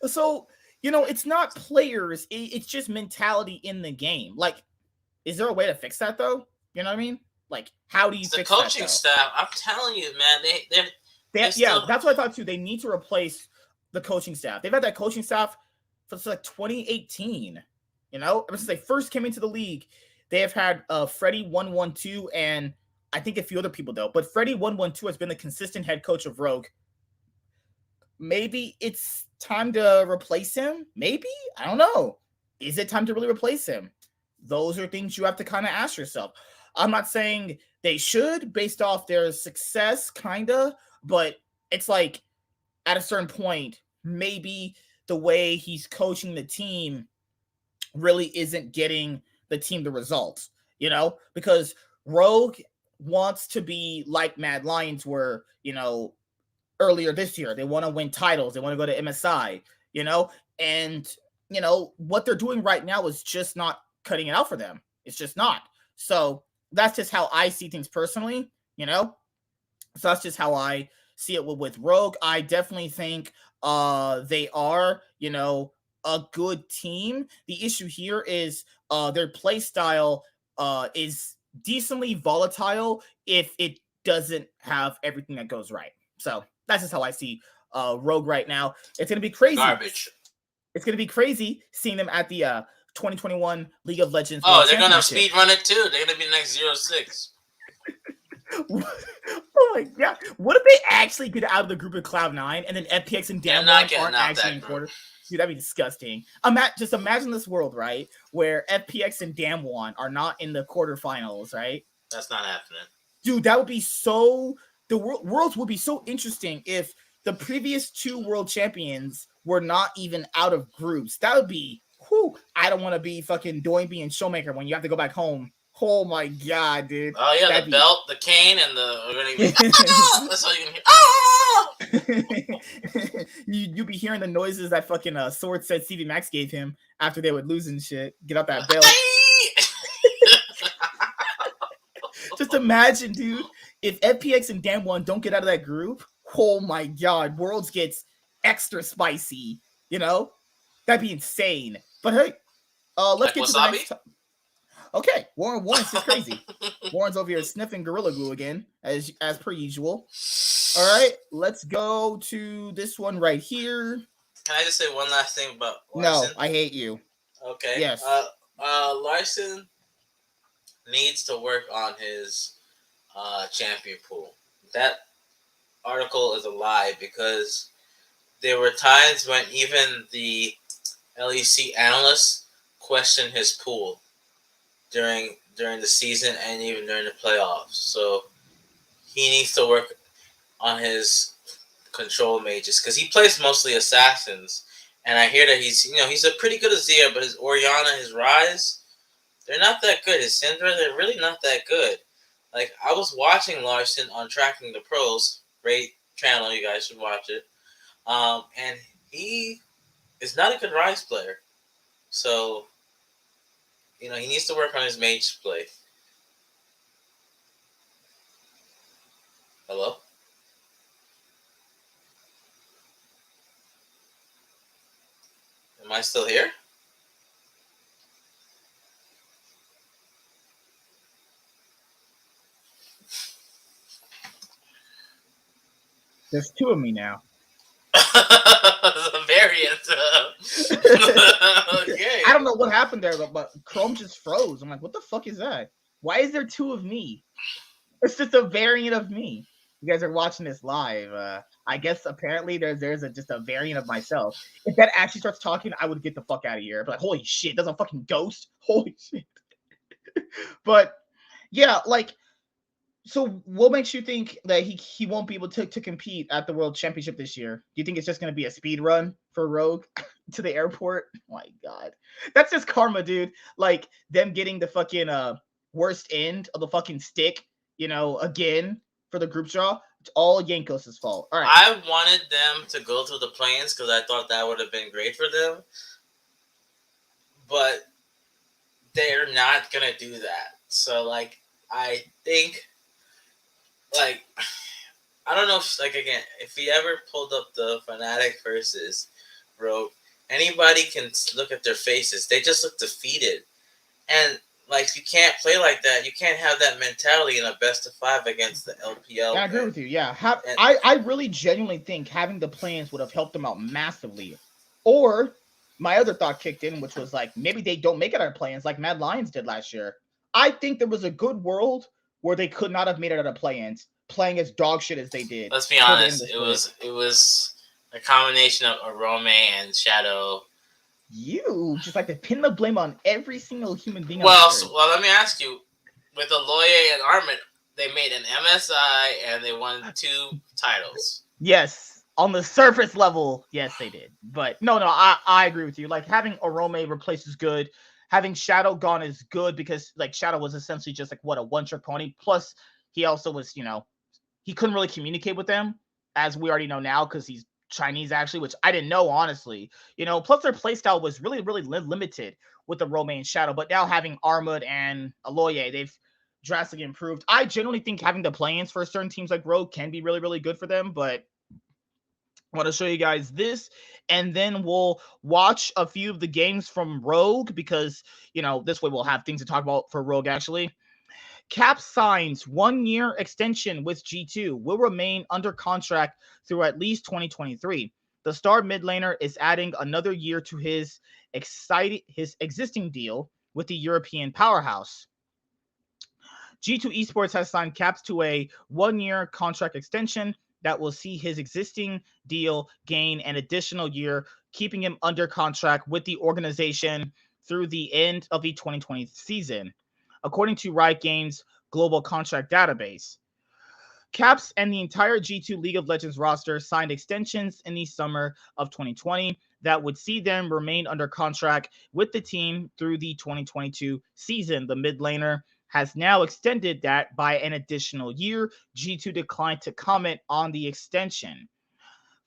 So, it's not players, it's just mentality in the game. Is there a way to fix that though? You know what I mean? How do you fix that? The coaching staff, I'm telling you, man, that's what I thought too. They need to replace the coaching staff. They've had that coaching staff since 2018. Ever since they first came into the league, they have had Freddy 112 and I think a few other people though. But Freddy 112 has been the consistent head coach of Rogue. Maybe it's time to replace him. Maybe, I don't know. Is it time to really replace him? Those are things you have to kind of ask yourself. I'm not saying they should based off their success, kind of, but it's at a certain point, maybe the way he's coaching the team really isn't getting the team the results, because Rogue wants to be like Mad Lions were, earlier this year. They want to win titles. They want to go to MSI, and, what they're doing right now is just not cutting it out for them. It's just not. So that's just how I see things personally, so that's just how I see it with Rogue. I definitely think they are, a good team. The issue here is their play style is decently volatile if it doesn't have everything that goes right. So that's just how I see Rogue right now. It's gonna be crazy. Garbage. It's gonna be crazy seeing them at the 2021 League of Legends. Oh, they're gonna speed run it too. They're gonna be next 0-6. Oh my god! What if they actually get out of the group of Cloud9 and then FPX and Damwon aren't actually in quarter? Dude, that'd be disgusting. Just imagine this world, right, where FPX and Damwon are not in the quarterfinals, right? That's not happening. Dude, that would be so. The worlds would be so interesting if the previous 2 world champions were not even out of groups. That would be. Whew, I don't want to be fucking Doinby and Showmaker when you have to go back home. Oh my god, dude! Oh yeah, that'd the belt, the cane, and the. That's all you can hear. You be hearing the noises that fucking Sword said CV Max gave him after they would lose and shit. Get out that belt. Just imagine, dude, if FPX and Damwon don't get out of that group. Oh my god, Worlds gets extra spicy. You know, that'd be insane. But hey, let's get to the next. Okay, Warren's just crazy. Warren's over here sniffing Gorilla Glue again, as per usual. All right, let's go to this one right here. Can I just say one last thing about Larson? No, I hate you. Okay. Yes. Larson needs to work on his champion pool. That article is a lie because there were times when even the LEC analysts questioned his pool during the season and even during the playoffs. So he needs to work on his control mages because he plays mostly assassins. And I hear that he's a pretty good Azir, but his Orianna, his Rise, they're not that good. His Syndra, they're really not that good. Like, I was watching Larson on Tracking the Pros, great channel, you guys should watch it. And he is not a good Rise player. So, he needs to work on his mage play. Hello? Am I still here? There's 2 of me now. The variant. Okay. I don't know what happened there, but Chrome just froze. I'm like, what the fuck is that? Why is there 2 of me? It's just a variant of me. You guys are watching this live. I guess apparently there's just a variant of myself. If that actually starts talking, I would get the fuck out of here. But like, holy shit, there's a fucking ghost. Holy shit. But yeah, like, so what makes you think that he won't be able to compete at the World Championship this year? Do you think it's just going to be a speed run for Rogue to the airport? Oh my god. That's just karma, dude. Like, them getting the fucking worst end of the fucking stick, again for the group draw. It's all Yankos' fault. All right. I wanted them to go through the plans because I thought that would have been great for them. But they're not going to do that. So, like, I think... Like, I don't know if he ever pulled up the Fnatic versus Rogue, anybody can look at their faces. They just look defeated. And, like, you can't play like that. You can't have that mentality in a best of 5 against the LPL. I agree with you, yeah. I really genuinely think having the plans would have helped them out massively. Or, my other thought kicked in, which was, like, maybe they don't make it out of plans like Mad Lions did last year. I think there was a good world where they could not have made it out of play-ins, playing as dog shit as they did. Let's be honest, it was a combination of Arome and Shadow. You just like to pin the blame on every single human being. Well, let me ask you, with Aloye and Armit, they made an MSI and they won 2 titles. Yes, on the surface level, yes, they did. But no, I agree with you. Like, having Arome replaced is good. Having Shadow gone is good because, like, Shadow was essentially just, like, a one-trick pony. Plus, he also was, he couldn't really communicate with them, as we already know now, because he's Chinese, actually, which I didn't know, honestly. Plus their playstyle was really, really limited with the Arome and Shadow. But now having Armut and Aloye, they've drastically improved. I generally think having the play-ins for certain teams like Rogue can be really, really good for them. But I want to show you guys this, and then we'll watch a few of the games from Rogue because, this way we'll have things to talk about for Rogue actually. Cap signs 1-year extension with G2, will remain under contract through at least 2023. The star mid laner is adding another year to his existing deal with the European powerhouse. G2 Esports has signed Caps to a 1-year contract extension that will see his existing deal gain an additional year, keeping him under contract with the organization through the end of the 2020 season, according to Riot Games' global contract database. Caps and the entire G2 League of Legends roster signed extensions in the summer of 2020 that would see them remain under contract with the team through the 2022 season. The mid laner has now extended that by an additional year. G2 declined to comment on the extension.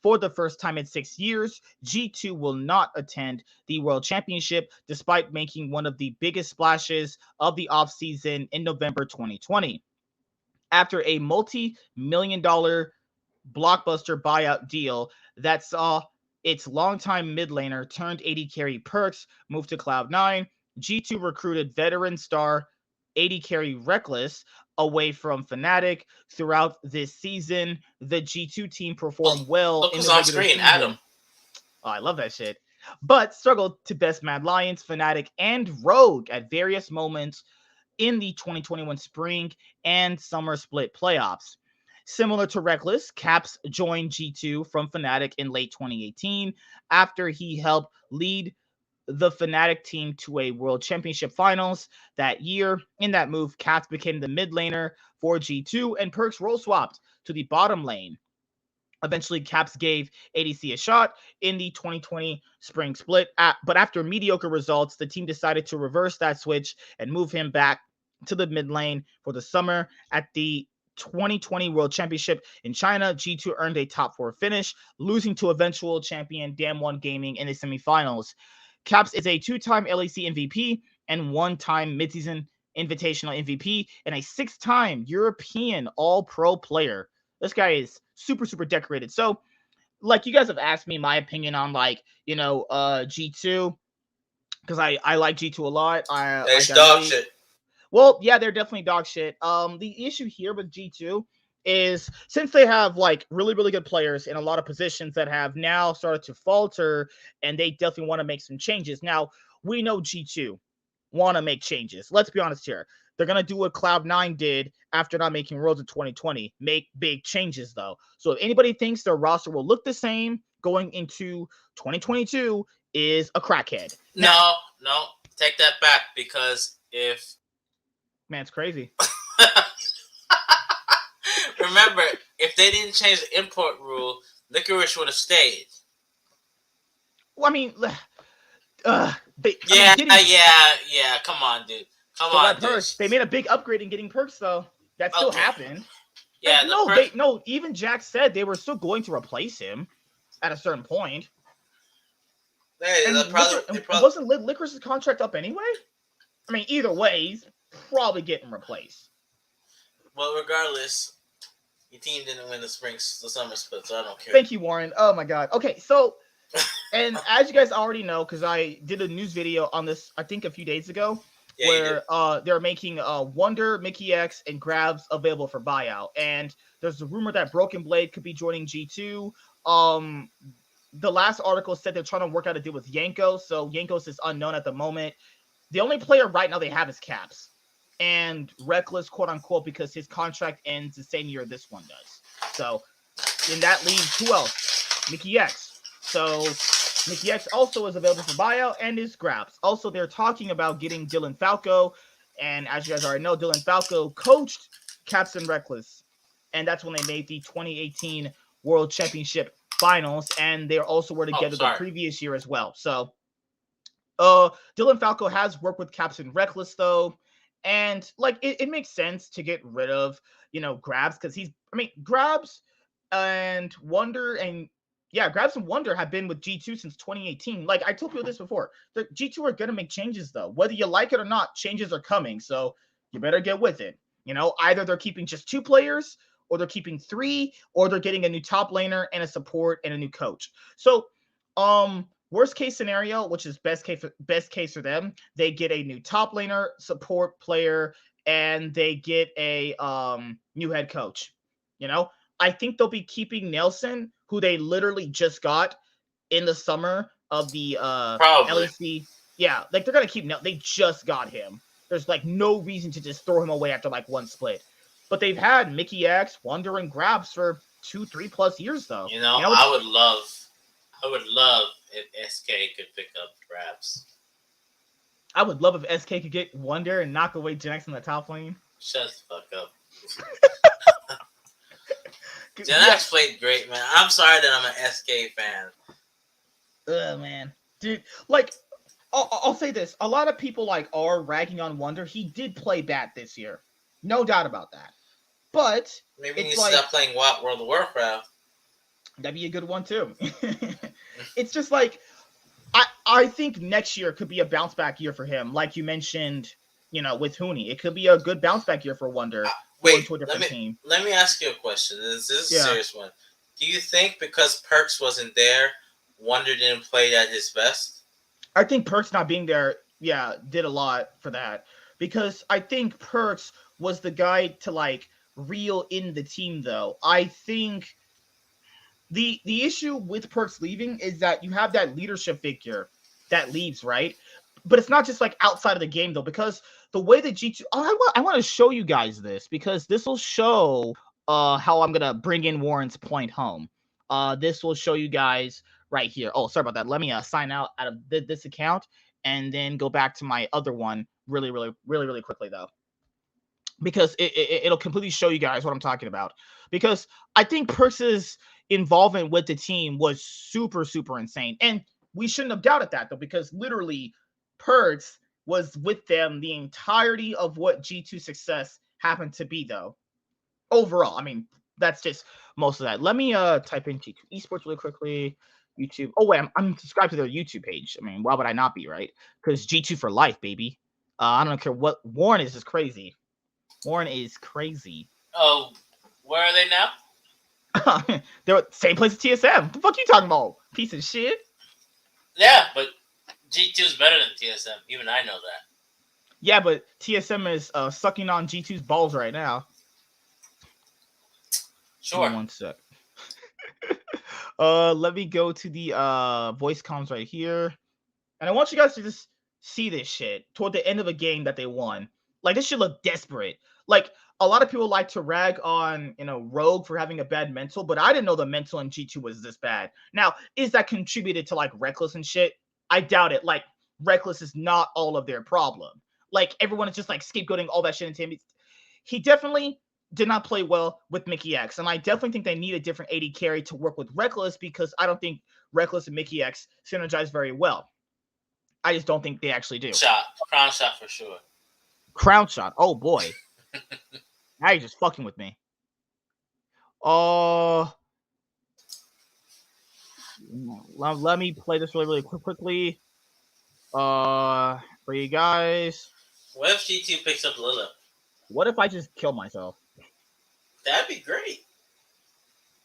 For the first time in 6 years, G2 will not attend the World Championship despite making one of the biggest splashes of the offseason in November 2020. After a multi-million-dollar blockbuster buyout deal that saw its longtime mid laner turned AD carry Perks move to Cloud9, G2 recruited veteran star AD carry Reckless away from Fnatic. Throughout this season, the G2 team performed well Look in who's the on regular screen, season. Adam. Oh, I love that shit. But struggled to best Mad Lions, Fnatic, and Rogue at various moments in the 2021 spring and summer split playoffs. Similar to Reckless, Caps joined G2 from Fnatic in late 2018 after he helped lead the Fnatic team to a World Championship finals that year. In that move, Caps became the mid laner for G2 and Perks role swapped to the bottom lane. Eventually, Caps gave ADC a shot in the 2020 spring split, but after mediocre results, the team decided to reverse that switch and move him back to the mid lane for the summer. At the 2020 World Championship in China, G2 earned a top 4 finish, losing to eventual champion Damwon Gaming in the semifinals. Caps is a 2-time LEC MVP and 1-time midseason invitational MVP and a 6-time European All-Pro player. This guy is super, super decorated. So, like, you guys have asked me my opinion on, G2, because I like G2 a lot. It's dog shit. Well, yeah, they're definitely dog shit. The issue here with G2 is since they have, really, really good players in a lot of positions that have now started to falter, and they definitely want to make some changes. Now, we know G2 want to make changes. Let's be honest here. They're going to do what Cloud9 did after not making Worlds in 2020. Make big changes, though. So if anybody thinks their roster will look the same going into 2022 is a crackhead. No, take that back, because if... Man, it's crazy. Remember, if they didn't change the import rule, Licorice would have stayed. Well, I mean... Come on, dude. Come on, dude. Perks. They made a big upgrade in getting Perks, though. That still happened. Yeah, even Jack said they were still going to replace him at a certain point. Hey, wasn't Licorice's contract up anyway? I mean, either way, he's probably getting replaced. Well, regardless, your team didn't win the summer split, so I don't care. Thank you, Warren. Oh my God. Okay, so... And as you guys already know, because I did a news video on this, I think a few days ago, where they're making Wonder, Mickey X, and Grabs available for buyout. And there's a rumor that Broken Blade could be joining G2. The last article said they're trying to work out a deal with Yankos, so Yankos is unknown at the moment. The only player right now they have is Caps. And Reckless, quote unquote, because his contract ends the same year this one does. So, in that leaves, who else? Mickey X. So Mickey X also is available for buyout and is Grabs. Also, they're talking about getting Dylan Falco. And as you guys already know, Dylan Falco coached Caps and Reckless. And that's when they made the 2018 World Championship Finals. And they also were together the previous year as well. So Dylan Falco has worked with Caps and Reckless, though. And, it makes sense to get rid of, Grabs. Because Grabs and Wonder and... Yeah, Grabs and Wonder have been with G2 since 2018. I told people this before. The G2 are going to make changes, though. Whether you like it or not, changes are coming. So you better get with it. Either they're keeping just 2 players or they're keeping 3, or they're getting a new top laner and a support and a new coach. So, worst case scenario, which is best case for them, they get a new top laner, support player, and they get a new head coach. You know, I think they'll be keeping Nelson, who they literally just got in the summer of the Probably. LEC. Yeah, like they're gonna keep. They just got him. There's like no reason to just throw him away after like one split. But they've had Mickey X, Wonder, and Grabs for 2-3+ years though. You know, I would love if SK could pick up Grabs. I would love if SK could get Wonder and knock away Jax in the top lane. Shut the fuck up. Jax played great, man. I'm sorry that I'm an SK fan. Ugh, man. Dude, like, I'll say this. A lot of people, like, are ragging on Wonder. He did play bad this year. No doubt about that. But maybe he needs to stop playing World of Warcraft. That'd be a good one, too. It's just like, I think next year could be a bounce back year for him. Like you mentioned, you know, with Huni. It could be a good bounce back year for Wonder. Wait, to a different team. Let me ask you a question. This is a serious one. Do you think because Perks wasn't there, Wonder didn't play at his best? I think Perks not being there, did a lot for that. Because I think Perks was the guy to, like, reel in the team, though. I think the issue with Perks leaving is that you have that leadership figure that leaves, right? But it's not just, like, outside of the game, though, because the way that G2... I want to show you guys this, because this will show how I'm going to bring in Warren's point home. This will show you guys right here. Oh, sorry about that. Let me sign out of this account and then go back to my other one really quickly, though. Because it'll completely show you guys what I'm talking about. Because I think Perks' involvement with the team was super insane. And we shouldn't have doubted that, though, because literally Perks was with them the entirety of what G2 success happened to be, though. Overall, I mean, that's just most of that. Let me type in G2 Esports really quickly. YouTube. Oh, wait, I'm subscribed to their YouTube page. I mean, why would I not be, right? Because G2 for life, baby. I don't care what. Warren is just crazy. Warren is crazy. Oh, where are they now? They're same place as TSM. What the fuck you talking about? Piece of shit. Yeah, but G2 is better than TSM. Even I know that. Yeah, but TSM is sucking on G2's balls right now. Sure. One sec. Let me go to the voice comms right here. And I want you guys to just see this shit toward the end of a game that they won. Like, this should look desperate. Like, a lot of people like to rag on, Rogue for having a bad mental, but I didn't know the mental in G2 was this bad. Now, is that contributed to, like, Reckless and shit? I doubt it. Like, Reckless is not all of their problem. Like, everyone is just, like, scapegoating all that shit into him. He definitely did not play well with Mickey X, and I definitely think they need a different AD carry to work with Reckless, because I don't think Reckless and Mickey X synergize very well. I just don't think they actually do. Crown shot for sure. Crown shot. Oh boy. Now you're just fucking with me. Let me play this really quickly. For you guys. What if G2 picks up Lilith? What if I just kill myself? That'd be great.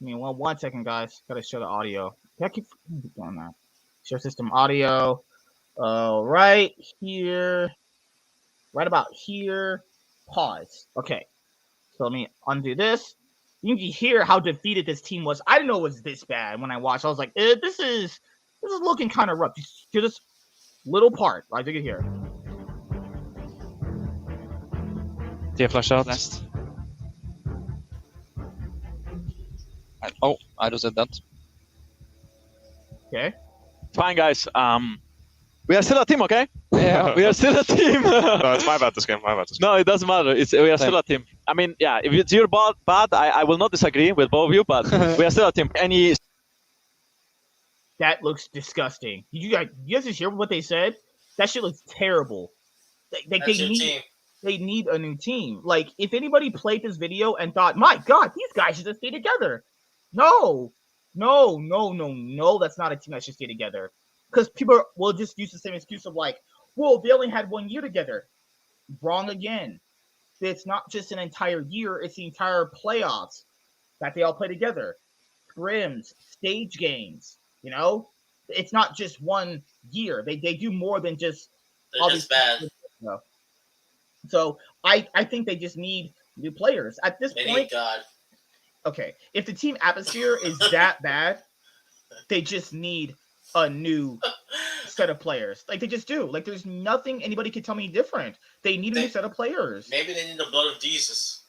I mean, one second, guys. Gotta show the audio. I keep doing that. Show system audio. Right here. Right about here. Pause. Okay. So let me undo this. You can hear how defeated this team was. I didn't know it was this bad when I watched. I was like, this is looking kind of rough. Just hear this little part. Right, you can hear. Do you flash out next? I just said that. Okay. Fine, guys. We are still a team, okay? Yeah. We are still a team. No, it's my bad this game. No, it doesn't matter. We are still a team. I mean, yeah, if it's your bad, I will not disagree with both of you, but we are still a team. That looks disgusting. You guys just hear what they said? That shit looks terrible. They need a new team. Like, if anybody played this video and thought, my God, these guys should just stay together. No, that's not a team that should stay together. Because people will just use the same excuse of like, well, they only had 1 year together. Wrong again. It's not just an entire year, it's the entire playoffs. that they all play together. Scrims, stage games, you know? It's not just one year. They do more than just They're all just these bad. So I think they just need new players. At this They point, need God. okay, if the team atmosphere is that bad, they just need a new set of players. Like they just do. Like there's nothing anybody can tell me different. They need a new set of players. Maybe they need the blood of Jesus.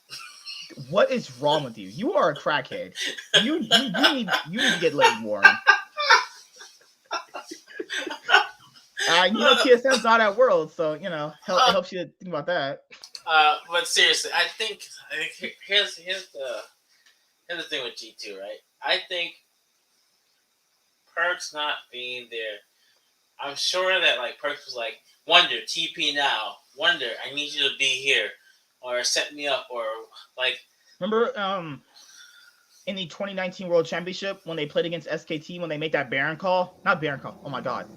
What is wrong with you? You are a crackhead. You need to get laid, Warren. TSM's not at World, so it helps you think about that. But seriously, I think here's the thing with G2, right? I think Perks not being there, I'm sure that like Perks was like, Wonder, TP now. Wonder, I need you to be here, or set me up, or like. Remember, in the 2019 World Championship when they played against SKT when they made that Baron call? Not Baron call. Oh my god.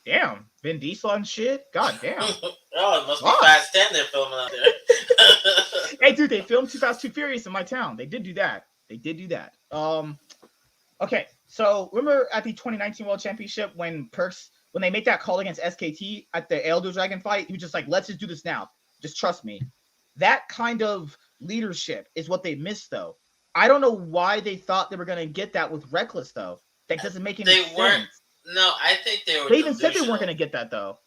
Damn, Vin Diesel and shit. God damn. Oh, it must be Fast 10 they're filming out there. Hey, dude, they filmed Too Fast, Too Furious in my town. They did do that. Okay, so remember at the 2019 World Championship when they made that call against SKT at the Elder Dragon fight, he was just like, let's just do this now. Just trust me. That kind of leadership is what they missed, though. I don't know why they thought they were going to get that with Reckless, though. That doesn't make any sense. Weren't. No, I think they were. They even said they weren't going to get that, though.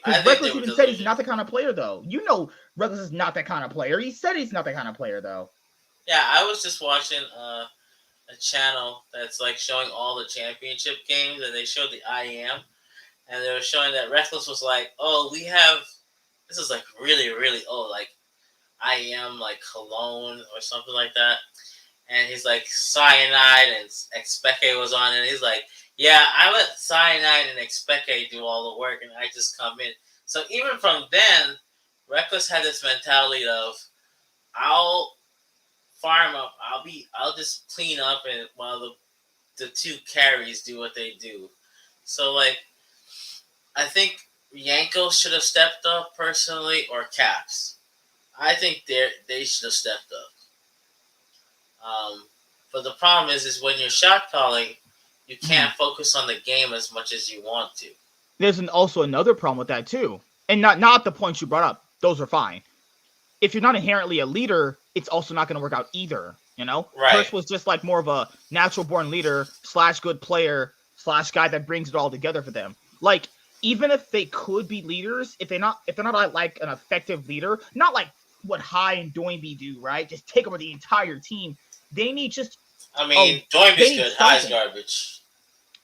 Reckless even said he's not the kind of player, though. Reckless is not that kind of player. He said he's not that kind of player, though. Yeah, I was just watching a channel that's like showing all the championship games, and they showed the IEM, and they were showing that Reckless was like, "Oh, we have this is like really, really old, like IEM, like Cologne or something like that." And he's like, Cyanide and Expeke was on, and he's like, yeah, I let Cyanide and Expeke do all the work, and I just come in. So even from then, Reckless had this mentality of, I'll farm up, I'll just clean up, and while the two carries do what they do. So like, I think Yanko should have stepped up personally, or Caps. I think they should have stepped up. But the problem is when you're shot calling, you can't focus on the game as much as you want to. There's also another problem with that too, and not the points you brought up. Those are fine. If you're not inherently a leader, it's also not going to work out either. Right. First was just like more of a natural born leader / good player / guy that brings it all together for them. Like even if they could be leaders, if they're not like an effective leader, not like what High and Doinby do, right? Just take over the entire team. They need just. I mean, Doinby's good. High's garbage.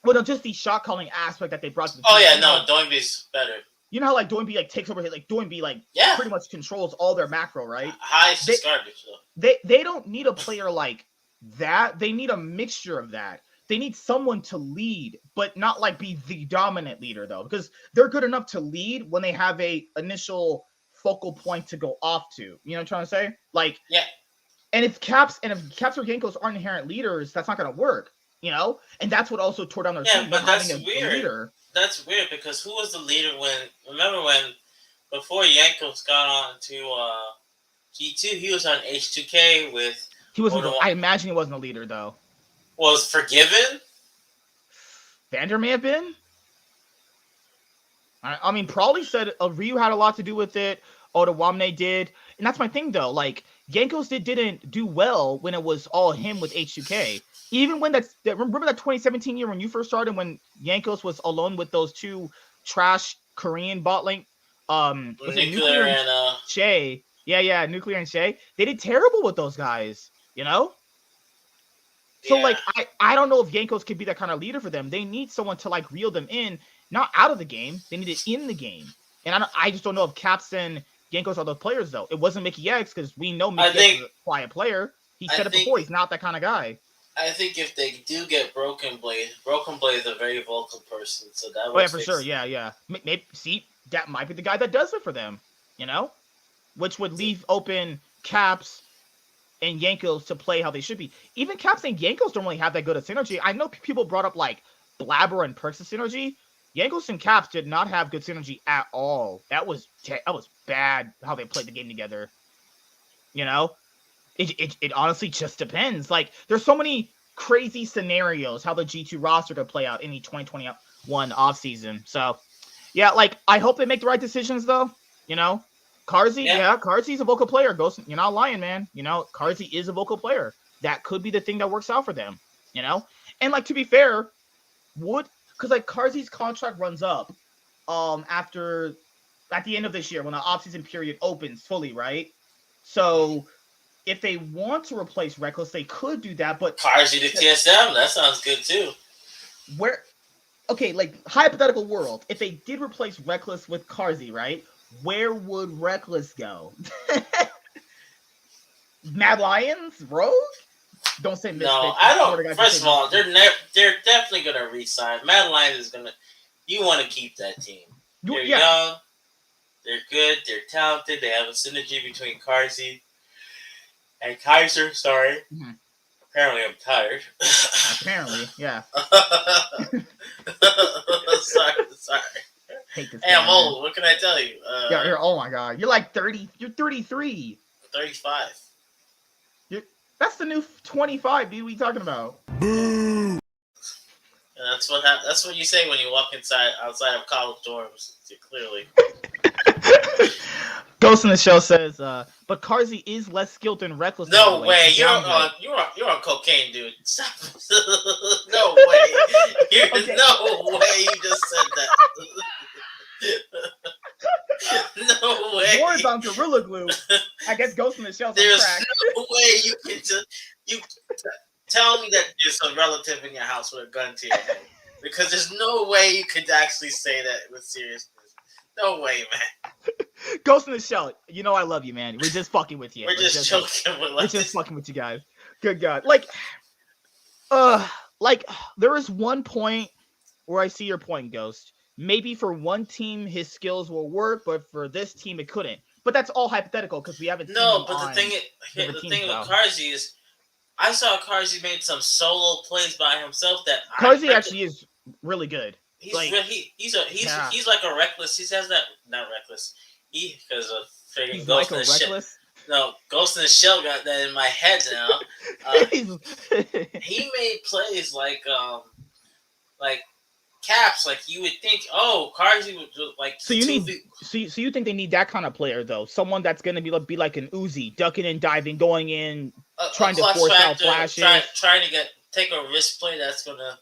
Well, no, just the shot calling aspect that they brought to the team. Oh yeah, no, Doinby's better. You know how like Doinby like takes over, like Doinby like pretty much controls all their macro, right? High's just garbage though. They don't need a player like that. They need a mixture of that. They need someone to lead, but not like be the dominant leader though, because they're good enough to lead when they have a initial focal point to go off to. You know what I'm trying to say? Like And if Caps or Yankos aren't inherent leaders, that's not going to work, And that's what also tore down their team. But that's weird. Leader. That's weird because who was the leader before Yankos got on to G2, he was on H2K with. He wasn't. I imagine he wasn't a leader though. Was Forgiven? Vander may have been. I mean, probably said Ryu had a lot to do with it. Otawamne did, and that's my thing though. Like Yankos didn't do well when it was all him with H2K. Even when remember that 2017 year when you first started, when Yankos was alone with those two trash Korean bot link, Nuclear and Shay. Yeah, Nuclear and Shay. They did terrible with those guys, So like I don't know if Yankos could be that kind of leader for them. They need someone to like reel them in, not out of the game. They need it in the game. And I just don't know if Caps and Yankos are those players though. It wasn't Mickey X because we know Mickey X is a quiet player. He said it before. He's not that kind of guy. I think if they do get Broken Blade is a very vocal person, so that. Oh yeah, for sure. Yeah. Maybe that might be the guy that does it for them. Which would leave open Caps and Yankos to play how they should be. Even Caps and Yankos don't really have that good of synergy. I know people brought up like Blabber and Perks of synergy. Yankos and Caps did not have good synergy at all. That was bad how they played the game together. It honestly just depends. Like, there's so many crazy scenarios how the G2 roster could play out in the 2021 offseason. So, yeah, like, I hope they make the right decisions, though. You know, Carzy, Carzy a vocal player. You're not lying, man. You know, Carzy is a vocal player. That could be the thing that works out for them, you know? And, like, to be fair, because, like, Carzy's contract runs up at the end of this year when the offseason period opens fully, right? So if they want to replace Reckless, they could do that, but Carzy to TSM, that sounds good too. Okay, like, hypothetical world, if they did replace Reckless with Carzy, right? Where would Reckless go? Mad Lions? Rogue? Don't say Misfits. No, I don't. First of all, they're definitely gonna re-sign. Mad Lions is gonna. You want to keep that team. They're young. They're good. They're talented. They have a synergy between Carzy and Kaiser. Sorry. Mm-hmm. Apparently, I'm tired. Apparently, yeah. Sorry. Hate this. Hey, I'm old. Man. What can I tell you? Oh my god, you're like 30. You're 33. 35. That's the new 25, dude. What are you talking about? Boo. That's what That's what you say when you walk outside of college dorms. Clearly. Ghost in the Shell says, but Carzy is less skilled than Reckless. No way. You're on cocaine, dude. Stop. No way. Okay. No way you just said that. No way. War is on Gorilla Glue. I guess Ghost in the Shell's There's on crack. No way you can tell me that there's a relative in your house with a gun to your head. Because there's no way you could actually say that with seriousness. No way, man. Ghost in the Shell, you know I love you, man. We're just fucking with you. We're just joking. We're just fucking with you guys. Good God. Like there is one point where I see your point, Ghost. Maybe for one team his skills will work, but for this team it couldn't. But that's all hypothetical because we haven't. No, but the thing with Carzy is, I saw Carzy made some solo plays by himself. That Carzy actually is really good. He's like a Reckless. He says that not Reckless. Because of freaking Ghost in the Shell. No, Ghost in the Shell got that in my head now. He made plays like Caps. Like you would think, Carzy would do like. So you think they need that kind of player though? Someone that's gonna be like an Uzi, ducking and diving, going in, trying to force out flashes, trying to take a risk play that's gonna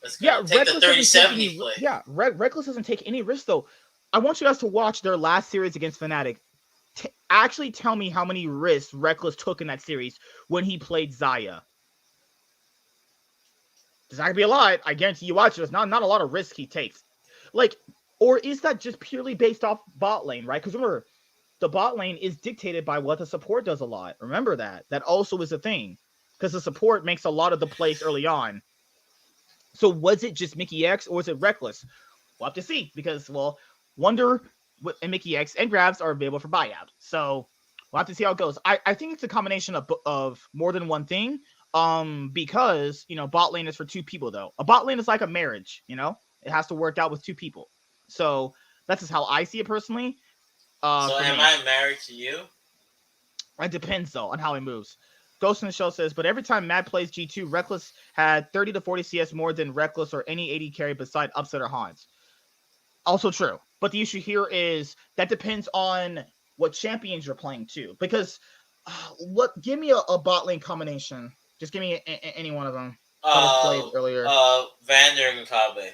take the 30-70 play. Yeah, Reckless doesn't take any risk though. I want you guys to watch their last series against Fnatic. Actually tell me how many risks Reckless took in that series when he played Xayah. There's not gonna be a lot. I guarantee you watch it. There's not a lot of risk he takes. Like, or is that just purely based off bot lane, right? Because remember, the bot lane is dictated by what the support does a lot. Remember that. That also is a thing. Because the support makes a lot of the plays early on. So was it just Mickey X or was it Reckless? We'll have to see. Because, Wonder and Mickey X and Grabs are available for buyout. So we'll have to see how it goes. I think it's a combination of more than one thing. Because, bot lane is for two people, though. A bot lane is like a marriage, It has to work out with two people. So that's just how I see it personally. So am I married to you? It depends, though, on how he moves. Ghost in the Shell says, but every time Mad plays G2, Reckless had 30 to 40 CS more than Reckless or any AD carry beside Upset or Hans. Also true. But the issue here is that depends on what champions you're playing, too. Because, give me a bot lane combination. Just give me any one of them. Played earlier. Vander and Kabe.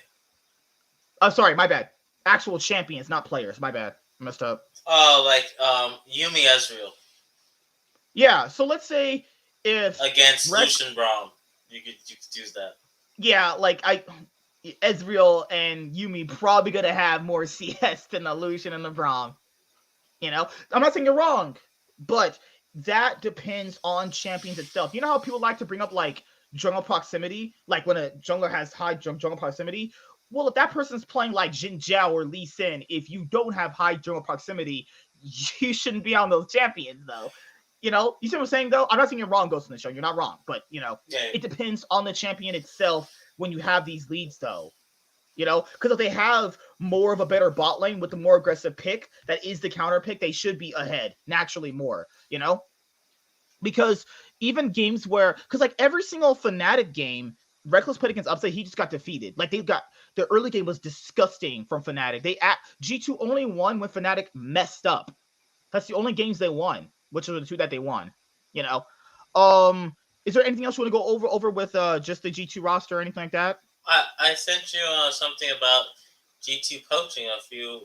Sorry, my bad. Actual champions, not players. My bad. I messed up. Yuumi Ezreal. Yeah, so let's say if against Lucian Braum, you could use that. Yeah, Ezreal and Yuumi probably gonna have more CS than the Lucian and the Braum. I'm not saying you're wrong, but that depends on champions itself. You know how people like to bring up jungle proximity, like when a jungler has high jungle proximity. Well, if that person's playing like Jin Zhao or Lee Sin, if you don't have high jungle proximity, you shouldn't be on those champions, though. You see what I'm saying, though? I'm not saying you're wrong, Ghost in the Show. You're not wrong. But, It depends on the champion itself when you have these leads, though. Because if they have more of a better bot lane with the more aggressive pick, that is the counter pick, they should be ahead, naturally more, Because even games where, because like every single Fnatic game, Reckless played against Upset, he just got defeated. Like the early game was disgusting from Fnatic. G2 only won when Fnatic messed up. That's the only games they won, which are the two that they won. You know, is there anything else you want to go over with just the G2 roster or anything like that? I sent you something about G2 poaching a few.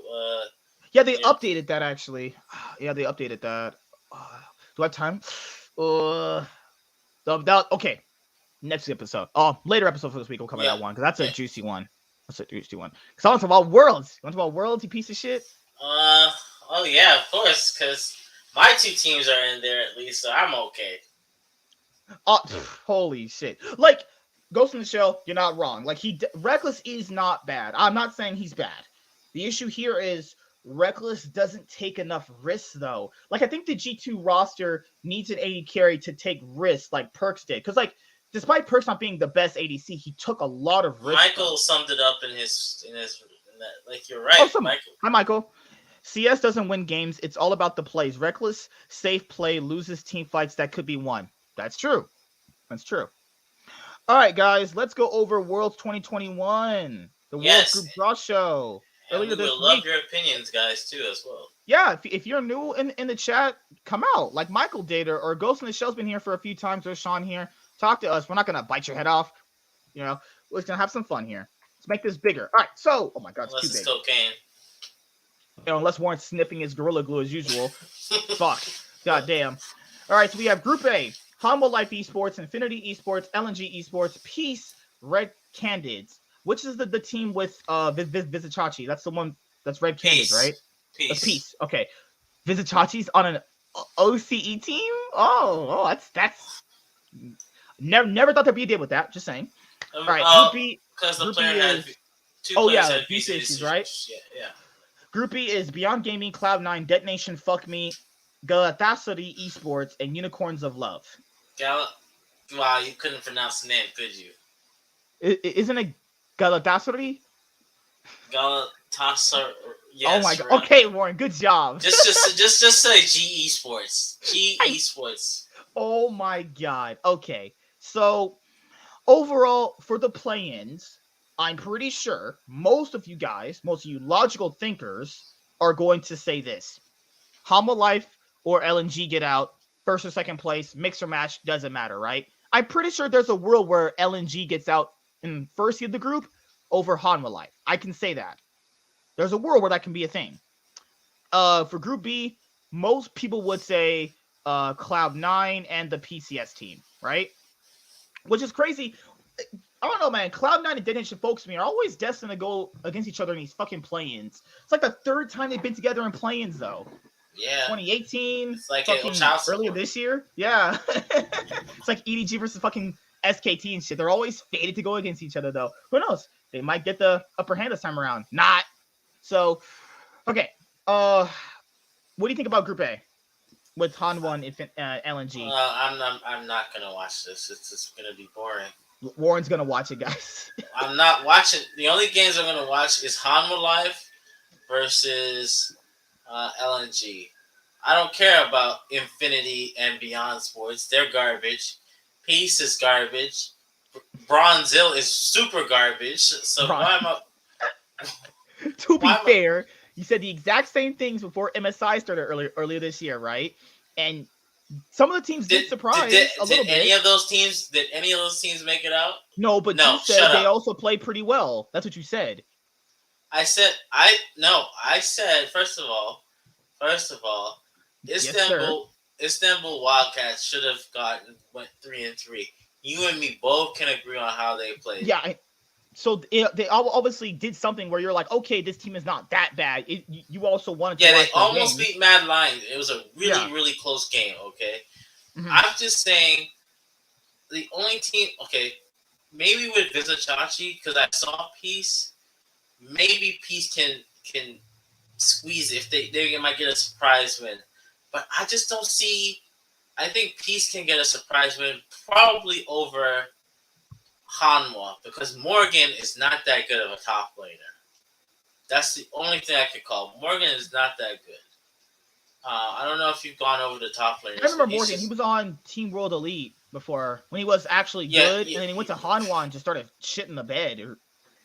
Yeah, they updated that actually. Yeah, they updated that. Do I have time? Okay. Next episode. Later episode for this week will cover that one because that's a juicy one. That's a juicy one. Because I want to talk about Worlds. You want to talk about Worlds, you piece of shit? Oh yeah, of course. Because my two teams are in there at least, so I'm okay. Holy shit! Like Ghost in the Shell, you're not wrong. Like Reckless is not bad. I'm not saying he's bad. The issue here is Reckless doesn't take enough risks though. Like I think the G2 roster needs an AD carry to take risks like Perks did. Because like despite Perks not being the best ADC, he took a lot of risks. Michael summed it up in that, like you're right, Michael. Hi Michael. CS doesn't win games. It's all about the plays. Reckless, safe play, loses team fights that could be won. That's true. That's true. All right, guys, let's go over Worlds 2021, the Worlds Group Draw Show. And we will love your opinions, guys, too, as well. Yeah, if you're new in the chat, come out like Michael did, or Ghost in the Shell's been here for a few times, or Sean here. Talk to us. We're not gonna bite your head off. You know, we're just gonna have some fun here. Let's make this bigger. All right, so oh my god, it's too big. Cocaine. You know, unless Warren's sniffing his Gorilla Glue as usual. Fuck. God damn. All right, so we have Group A. Humble Life Esports, Infinity Esports, LNG Esports, Peace, Red Candids. Which is the team with Vizichachi? That's the one that's Red Candids, right? Peace. Peace. Okay. Vizichachi's on an OCE team? Oh, that's never thought there'd be a deal with that. Just saying. All right, Group B. Because the player had two players had visa issues, right? Yeah. Group B is Beyond Gaming, Cloud9, Detonation, Fuck Me, Galatasaray Esports, and Unicorns of Love. Wow, you couldn't pronounce the name, could you? Isn't it Galatasaray? Galatasaray. Yes, oh my god. Okay, Warren, good job. just say G Esports. G Esports. Oh my god. Okay. So overall, for the play-ins, I'm pretty sure most of you logical thinkers, are going to say this. Humble Life or LNG get out, first or second place, mix or match, doesn't matter, right? I'm pretty sure there's a world where LNG gets out in first seed of the group over Hanwha Life. I can say that. There's a world where that can be a thing. For Group B, most people would say Cloud9 and the PCS team, right? Which is crazy. I don't know, man. Cloud9 and Detonation Focus Me are always destined to go against each other in these fucking play-ins. It's like the third time they've been together in play-ins, though. Yeah. 2018. It's like earlier this year. Yeah. It's like EDG versus fucking SKT and shit. They're always fated to go against each other, though. Who knows? They might get the upper hand this time around. Not. So, okay. What do you think about Group A with Hanwha and LNG? I'm not gonna watch this. It's just gonna be boring. Warren's gonna watch it, guys. I'm not watching. The only games I'm gonna watch is Hanwha Life versus LNG. I don't care about Infinity and Beyond Sports. They're garbage. Peace is garbage. Bronzil is super garbage. So why am I? To be fair, you said the exact same things before MSI started earlier this year, right? And some of the teams did surprise a little bit. Did any of those teams make it out? No, but you said they also played pretty well. That's what you said. I said first of all, Istanbul Wildcats should have went 3-3. You and me both can agree on how they played. Yeah. So they obviously did something where you're like, okay, this team is not that bad. You also wanted to. Yeah, they almost beat Mad Lions. It was a really close game. Okay, I'm just saying the only team. Okay, maybe with Vizichachi because I saw Peace. Maybe Peace can squeeze it if they might get a surprise win, but I just don't see. I think Peace can get a surprise win probably over Hanwha because Morgan is not that good of a top laner. That's the only thing I could call. Morgan is not that good. I don't know if you've gone over the top players. I remember but he's Morgan. just- He was on Team World Elite before when he was actually Yeah, good, yeah, and then he went to Hanwha and just started shitting the bed.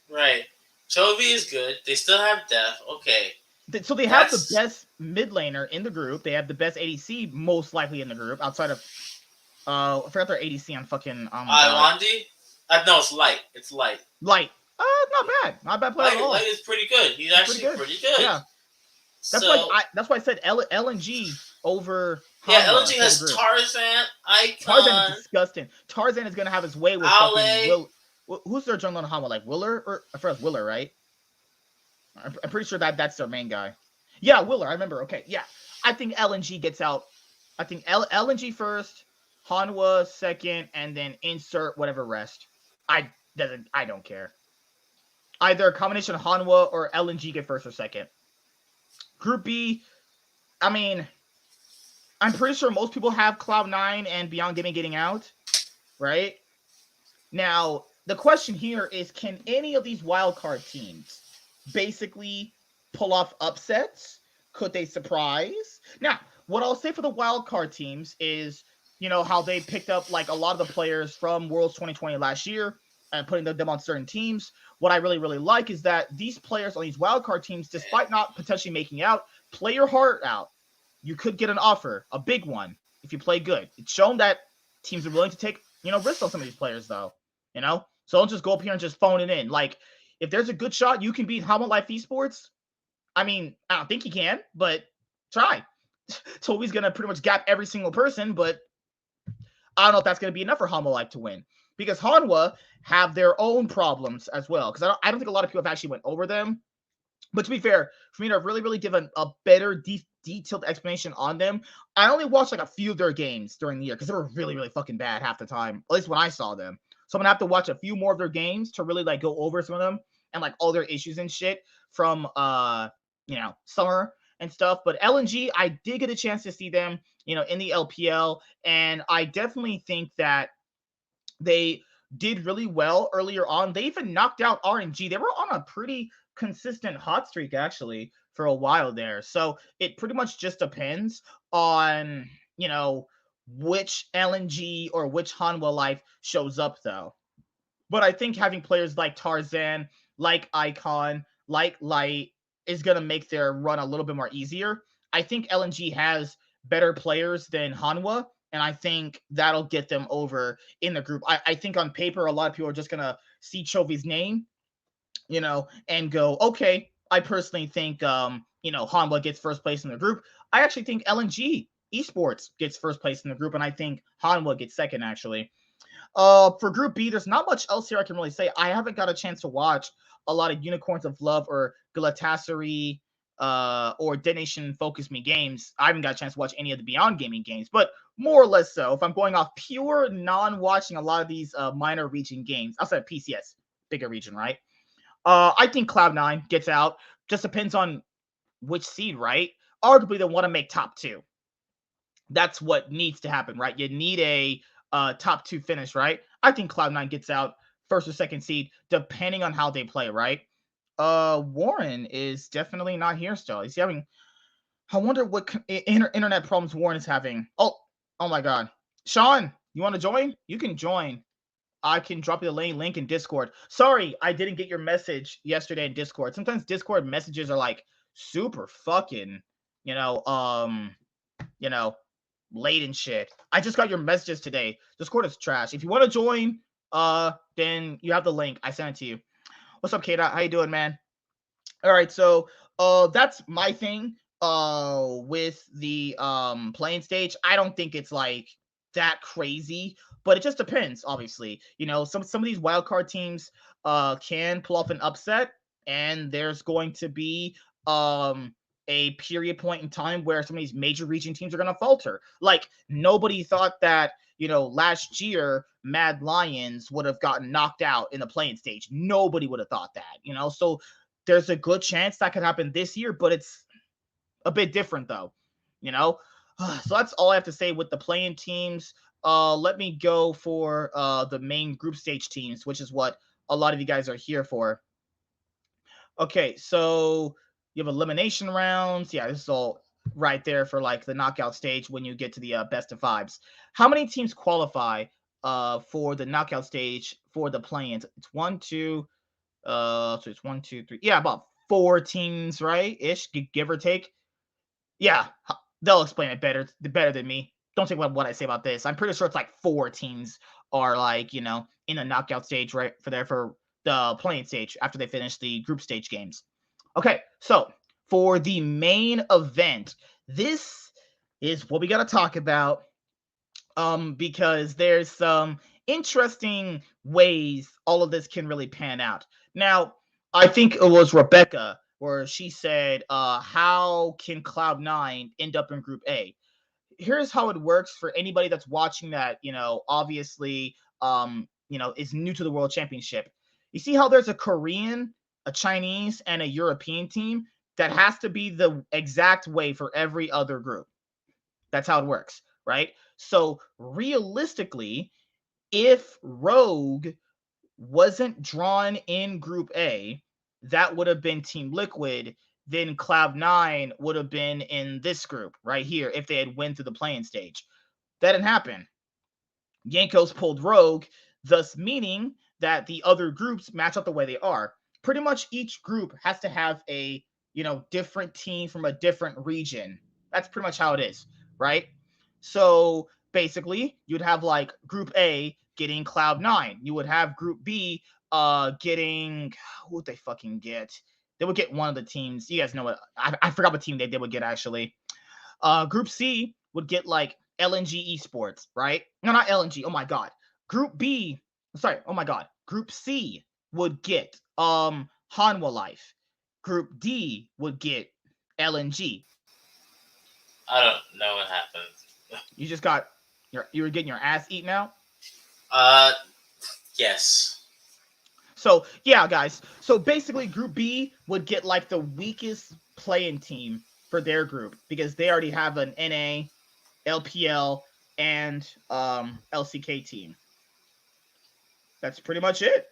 right. Chovy is good. They still have depth. Okay. So they have the That's- best mid laner in the group. They have the best ADC most likely in the group outside of I forgot their ADC on fucking Iwandi? No, it's light. It's light. Light. Not bad player at all. Light is pretty good. He's actually pretty good. Yeah, that's why I said LNG over. Yeah, Hanwha LG has for the group. Tarzan, Icon. Tarzan is disgusting. Tarzan is gonna have his way with fucking Will. Who's their jungler on Hanwha? Like Willer or first Willer, right? I'm pretty sure that's their main guy. Yeah, Willer. I remember. Okay, yeah. I think LNG gets out. I think LNG first, Hanwha second, and then insert whatever rest. I don't care. Either a combination of Hanwha or LNG get first or second. Group B, I mean, I'm pretty sure most people have Cloud9 and Beyond Gaming getting out, right? Now, the question here is, can any of these wildcard teams basically pull off upsets? Could they surprise? Now, what I'll say for the wildcard teams is, how they picked up like a lot of the players from Worlds 2020 last year and putting them on certain teams. What I really, really like is that these players on these wildcard teams, despite not potentially making out, play your heart out. You could get an offer, a big one, if you play good. It's shown that teams are willing to take, risks on some of these players, though. So don't just go up here and just phone it in. Like, if there's a good shot you can beat Hanwha Life Esports, I mean, I don't think you can, but try. Toby's going to pretty much gap every single person, but I don't know if that's going to be enough for Hanwha Life to win. Because Hanwha have their own problems as well. Because I don't think a lot of people have actually went over them. But to be fair, for me to really, really give a better, detailed explanation on them, I only watched like a few of their games during the year because they were really, really fucking bad half the time, at least when I saw them. So I'm going to have to watch a few more of their games to really like go over some of them and like all their issues and shit from, summer and stuff. But LNG, I did get a chance to see them, in the LPL. And I definitely think that they did really well earlier on. They even knocked out RNG. They were on a pretty consistent hot streak actually for a while there. So it pretty much just depends on, which LNG or which Hanwha Life shows up though. But I think having players like Tarzan, like Icon, like Light is going to make their run a little bit more easier. I think LNG has better players than Hanwha, and I think that'll get them over in the group. I think on paper, a lot of people are just going to see Chovy's name, and go, okay, I personally think, Hanwha gets first place in the group. I actually think LNG Esports gets first place in the group, and I think Hanwha gets second, actually. For Group B, there's not much else here I can really say. I haven't got a chance to watch a lot of Unicorns of Love or Galatasaray or Detonation Focus Me games. I haven't got a chance to watch any of the Beyond Gaming games, but more or less so. If I'm going off pure non-watching a lot of these minor region games, outside of PCS, bigger region, right? I think Cloud9 gets out. Just depends on which seed, right? Arguably, they want to make top 2. That's what needs to happen, right? You need a top 2 finish, right? I think Cloud9 gets out first or second seed, depending on how they play, right? Warren is definitely not here still. He's having, I wonder what internet problems Warren is having. Oh my God. Sean, you want to join? You can join. I can drop you the link in Discord. Sorry, I didn't get your message yesterday in Discord. Sometimes Discord messages are like super fucking, late and shit. I just got your messages today. Discord is trash. If you want to join, then you have the link. I sent it to you. What's up, Kata? How you doing, man? All right, so that's my thing with the playing stage. I don't think it's like that crazy, but it just depends, obviously. Some of these wildcard teams can pull off an upset, and there's going to be a period point in time where some of these major region teams are going to falter. Like, nobody thought that, last year, Mad Lions would have gotten knocked out in the playing stage. Nobody would have thought that, so there's a good chance that could happen this year, but it's a bit different though, so that's all I have to say with the playing teams. Let me go for the main group stage teams, which is what a lot of you guys are here for. Okay, so you have elimination rounds. Yeah, this is all right there for like the knockout stage when you get to the best of fives. How many teams qualify for the knockout stage for the play-ins? It's 1, 2, so it's 1, 2, 3. Yeah, about 4 teams, right? Ish, give or take. Yeah, they'll explain it better than me. Don't take what I say about this. I'm pretty sure it's like 4 teams are like, in the knockout stage, right? For the playing stage after they finish the group stage games. Okay, so for the main event, this is what we got to talk about. Because there's some interesting ways all of this can really pan out. Now, I think it was Rebecca where she said, how can Cloud9 end up in Group A? Here's how it works for anybody that's watching that, obviously, is new to the World Championship. You see how there's a Korean, a Chinese, and a European team? That has to be the exact way for every other group. That's how it works, right? So realistically, if Rogue wasn't drawn in Group A, that would have been Team Liquid. Then Cloud9 would have been in this group right here if they had went through the playing stage. That didn't happen. Yankos pulled Rogue, thus meaning that the other groups match up the way they are. Pretty much each group has to have a, different team from a different region. That's pretty much how it is, right? So basically, you'd have like Group A getting Cloud9. You would have Group B getting, who would they fucking get? They would get one of the teams. You guys know what? I forgot what team they would get actually. Group C would get like LNG Esports, right? No, not LNG. Oh my god. Group B, sorry. Oh my god. Group C would get Hanwha Life. Group D would get LNG. I don't know what happened. You just got you were getting your ass eaten out? Yes. So, yeah, guys. So basically Group B would get like the weakest playing team for their group because they already have an NA, LPL, and LCK team. That's pretty much it,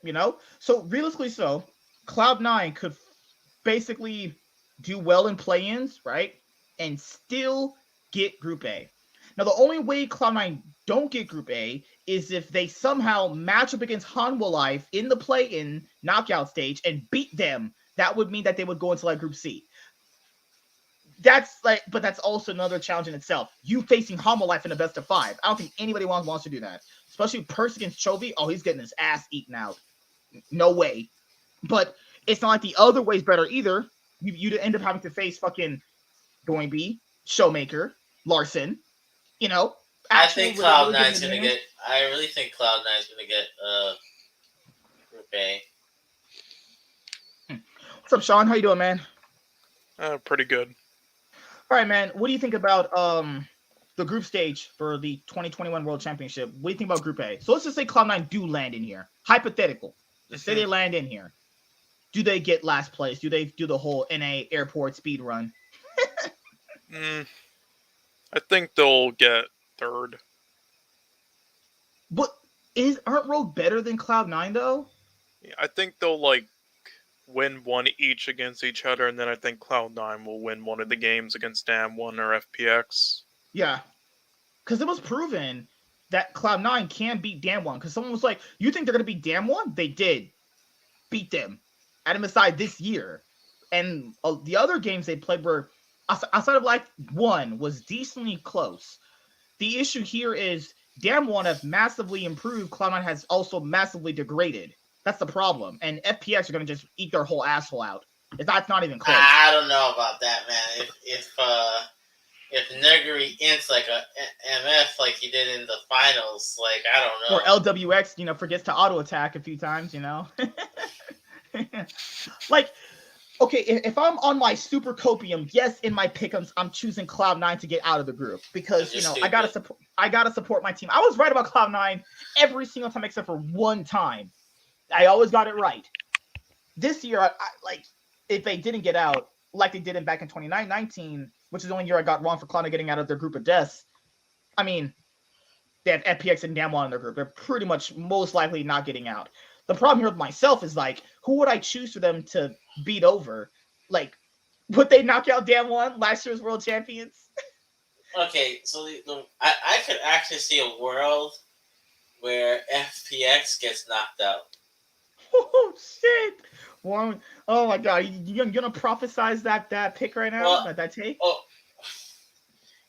So realistically Cloud9 could basically do well in play-ins, right? And still get Group A. Now, the only way Cloud9 don't get Group A is if they somehow match up against Hanwha Life in the play-in knockout stage and beat them. That would mean that they would go into like Group C. But that's also another challenge in itself. You facing Hanwha Life in the best of 5. I don't think anybody wants to do that. Especially Purse against Chovy. Oh, he's getting his ass eaten out. No way. But it's not like the other way's better either. You'd end up having to face fucking Going B, Showmaker, Larson. I think Cloud9's gonna get. I really think Cloud9's gonna get Group A. What's up, Sean? How you doing, man? Pretty good. All right, man. What do you think about the group stage for the 2021 World Championship? What do you think about Group A? So let's just say Cloud9 do land in here. Hypothetical. Just say they land in here. Do they get last place? Do they do the whole NA airport speed run? I think they'll get third. But aren't Rogue better than Cloud9 though? Yeah, I think they'll win one each against each other, and then I think Cloud9 will win one of the games against Damwon or FPX. Yeah, because it was proven that Cloud9 can beat Damwon. Because someone was like, "You think they're gonna beat Damwon?" They did beat them. Adam aside this year, and the other games they played were outside of one was decently close. The issue here is Damwon have massively improved. Cloud9 has also massively degraded. That's the problem. And FPX are going to just eat their whole asshole out. That's not even close. I don't know about that, man. If Negri ints like a MF like he did in the finals, I don't know. Or LWX, forgets to auto attack a few times, Okay, if I'm on my super copium, yes, in my pick'ems, I'm choosing Cloud9 to get out of the group because I gotta support my team. I was right about Cloud9 every single time except for one time. I always got it right. This year, if they didn't get out like they did back in 2019, which is the only year I got wrong for Cloud9 getting out of their group of deaths. I mean, they have FPX and Damwon in their group. They're pretty much most likely not getting out. The problem here with myself is who would I choose for them to beat over? Would they knock out Damwon, last year's world champions? Okay, so I could actually see a world where FPX gets knocked out. Oh shit! Warren, oh my god, you gonna prophesize that pick right now? Well, that take? Oh,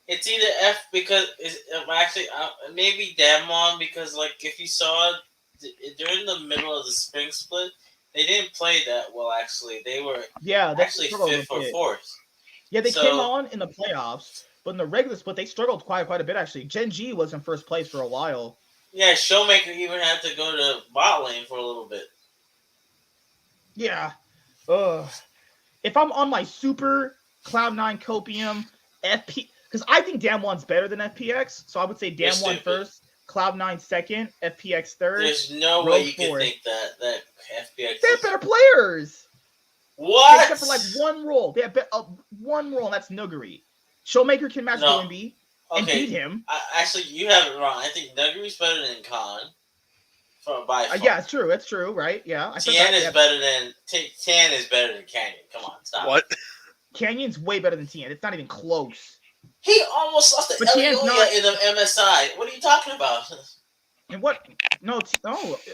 it's either F because it's actually maybe Damwon because like if you saw during the middle of the spring split, they didn't play that well. Actually, they were actually fifth or fourth. Yeah, they came on in the playoffs, but in the regular split they struggled quite a bit actually. Gen G was in first place for a while. Yeah, Showmaker even had to go to bot lane for a little bit. Yeah. If I'm on my super Cloud9 Copium FP, because I think Damwon's better than FPX, so I would say Damwon first, Cloud9 second, FPX third. There's no way you can think that FPX. They're better players. What? Except for like one role. They have one role, and that's Nuguri. Showmaker can match Doinb and beat him. Actually, you have it wrong. I think Nuguri's better than Khan. By far. Yeah, it's true. It's true, right? Yeah. Tien is better than Canyon. Come on, stop. What? Canyon's way better than Tien. It's not even close. He almost lost to Elioya in the MSI. What are you talking about? And what? No,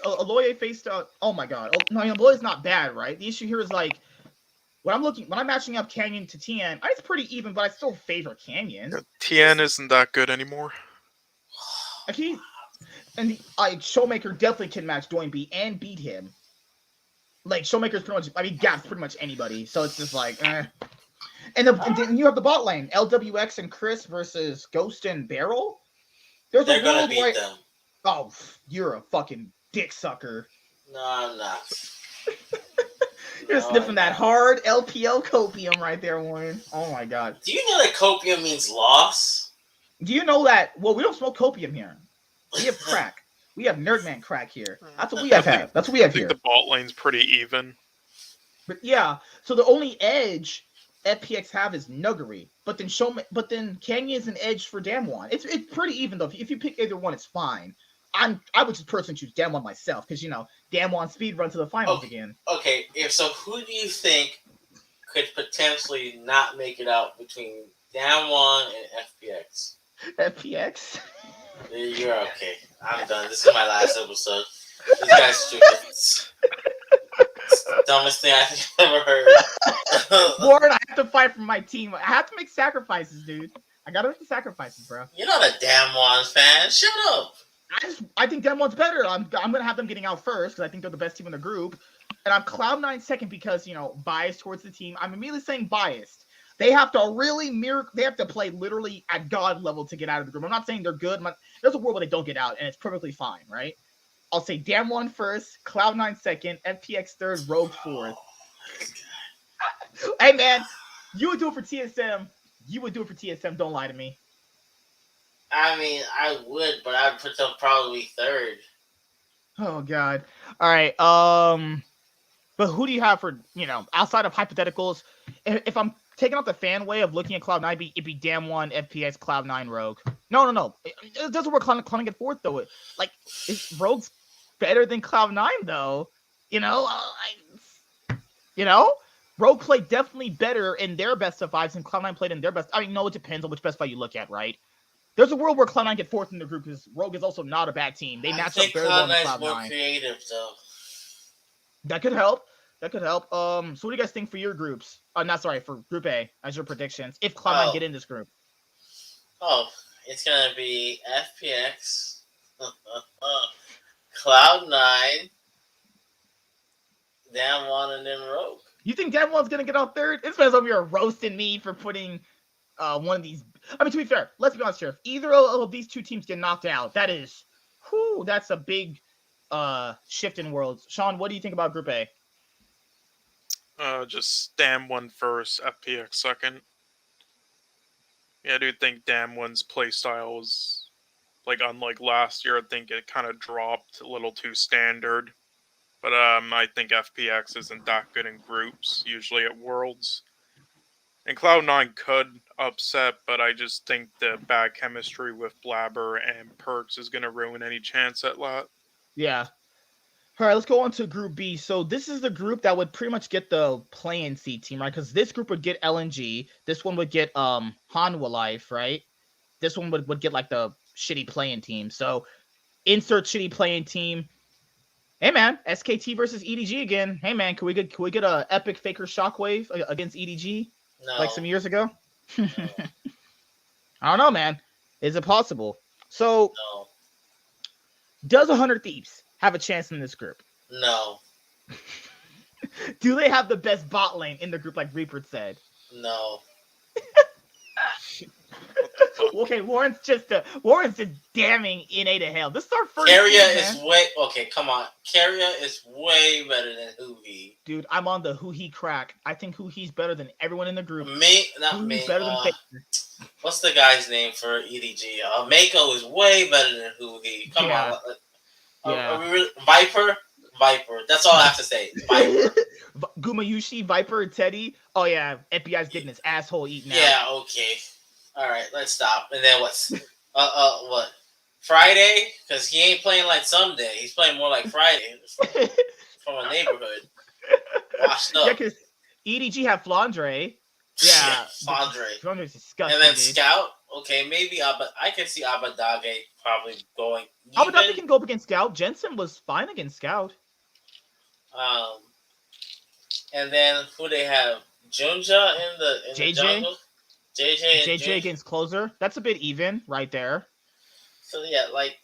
Aloy faced. Oh my god. No, Aloy's not bad, right? The issue here is like when I'm matching up Canyon to Tien, it's pretty even, but I still favor Canyon. Yeah, Tien isn't that good anymore. And Showmaker definitely can match Doinb and beat him. Like Showmaker's pretty much, Gap's pretty much anybody. So it's just like, eh. And then you have the bot lane, LWX and Chris versus Ghost and Barrel. They're gonna beat them. Oh, you're a fucking dick sucker. No, I'm not. You're sniffing that hard LPL copium right there, Warren. Oh my god. Do you know that copium means loss? Do you know that? Well, we don't smoke copium here. We have crack. We have Nerdman crack here. That's what we have. That's what we have here. I think the bot lane's pretty even. But yeah, so the only edge FPX have is Nuguri. But then Canyon's an edge for Damwon. It's pretty even though. If you pick either one, it's fine. I would just personally choose Damwon myself because Damwon speed run to the finals again. Okay, so who do you think could potentially not make it out between Damwon and FPX? FPX. You're okay. I'm done. This is my last episode. This guy's stupid. It's the dumbest thing I think I've ever heard. Warren, I have to fight for my team. I have to make sacrifices, dude. I gotta make the sacrifices, bro. You're not a Damwon fan. Shut up. I think Damwon's better. I'm gonna have them getting out first because I think they're the best team in the group, and I'm Cloud9 second because biased towards the team. I'm immediately saying biased. They have to really They have to play literally at God level to get out of the group. I'm not saying they're good. There's a world where they don't get out, and it's perfectly fine, right? I'll say Damwon first, Cloud9 second, FPX third, Rogue fourth. Hey man, you would do it for TSM. You would do it for TSM. Don't lie to me. I would, but I'd put them probably third. Oh god. All right. But who do you have for outside of hypotheticals? If I'm taking out the fan way of looking at Cloud9, it'd be Damwon, FPX, Cloud9, Rogue. No. It doesn't work. Cloud9 get fourth though. Is Rogue's better than Cloud9 though? Rogue played definitely better in their best of fives, and Cloud9 played in their best. No, it depends on which best five you look at, right? There's a world where Cloud9 get fourth in the group because Rogue is also not a bad team. They match up very well with Cloud9. More creative though. That could help. So what do you guys think for your groups? For Group A as your predictions if Cloud9 get in this group? It's gonna be FPX, Cloud9, Damwon, and then Rogue. You think Damwon's gonna get out third? It depends on you're roasting me for putting one of these. To be fair, let's be honest here. If either of these two teams get knocked out, that's a big shift in worlds. Sean, what do you think about Group A? Just Damwon first, FPX second. Yeah, I do think Damwon's playstyle is unlike last year. I think it kind of dropped a little too standard. But I think FPX isn't that good in groups, usually at Worlds. And Cloud9 could upset, but I just think the bad chemistry with Blabber and Perks is going to ruin any chance at that. Yeah. All right, let's go on to Group B. So this is the group that would pretty much get the play-in seed team, right? Because this group would get LNG. This one would get Hanwha Life, right? This one would get like the shitty play-in team. So insert shitty play-in team. Hey man, SKT versus EDG again. Hey man, can we get a epic Faker Shockwave against EDG No. like some years ago? No. I don't know, man. Is it possible? So No. does 100 Thieves have a chance in this group? No. Do they have the best bot lane in the group, like Reaper said? No. Okay, Warren's just damning NA to hell. This is our first. Carrier team, is man. way okay. Come on, Carrier is way better than Huhi. Dude, I'm on the Huhi crack. I think Huhi's better than everyone in the group. Not Huhi's me. better than Faker. What's the guy's name for EDG? Mako is way better than Huhi. Come Yeah. on. Yeah. Are we really, Viper. That's all I have to say. Viper. Gumayushi, Viper, and Teddy. Oh yeah, FBI's getting his asshole eaten out. Yeah. Okay. All right. Let's stop. And then what's what? Friday? Because he ain't playing like Sunday. He's playing more like Friday from a neighborhood. Washed up. Yeah, because EDG have Flandre. Yeah. Flandre. Flandre's disgusting. And then dude. Scout. Okay, maybe I can see Abadage probably going. Abadage can go up against Scout. Jensen was fine against Scout. And then who they have? Junja in the JJ? jungle. JJ against Closer. That's a bit even right there. So yeah, like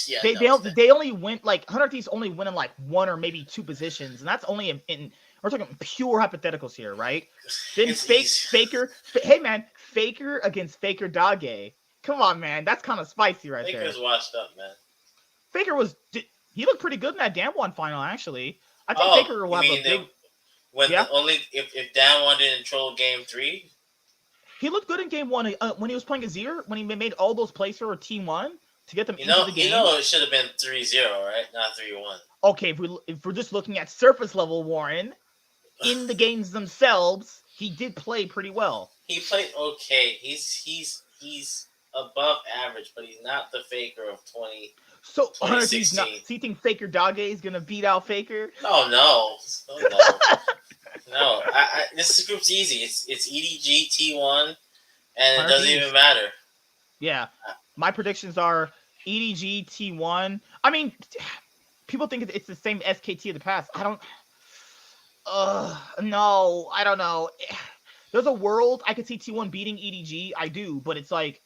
yeah. They only went like 100 Thieves only win in like one or maybe two positions, and that's only in we're talking pure hypotheticals here, right? Then Faker. Hey man, Faker against Faker Dage. Come on, man, that's kind of spicy right there. Faker's washed up, man. Faker he looked pretty good in that Damwon final actually. I think Faker will have a big. If Dan didn't troll game 3. He looked good in game 1 when he was playing Azir, when he made all those plays for Team 1 to get them into the game. You know it should have been 3-0, right? Not 3-1. Okay, if we're just looking at surface level, Warren, in the games themselves, he did play pretty well. He played okay. He's above average, but he's not the Faker of 20. So 2016. So you think Faker Dage is gonna beat out Faker? Oh no. No. This group's easy. It's EDG T1, and it doesn't even matter. Yeah, my predictions are EDG T1. I mean, people think it's the same SKT of the past. I don't. No, I don't know. There's a world I could see T1 beating EDG. I do, but it's like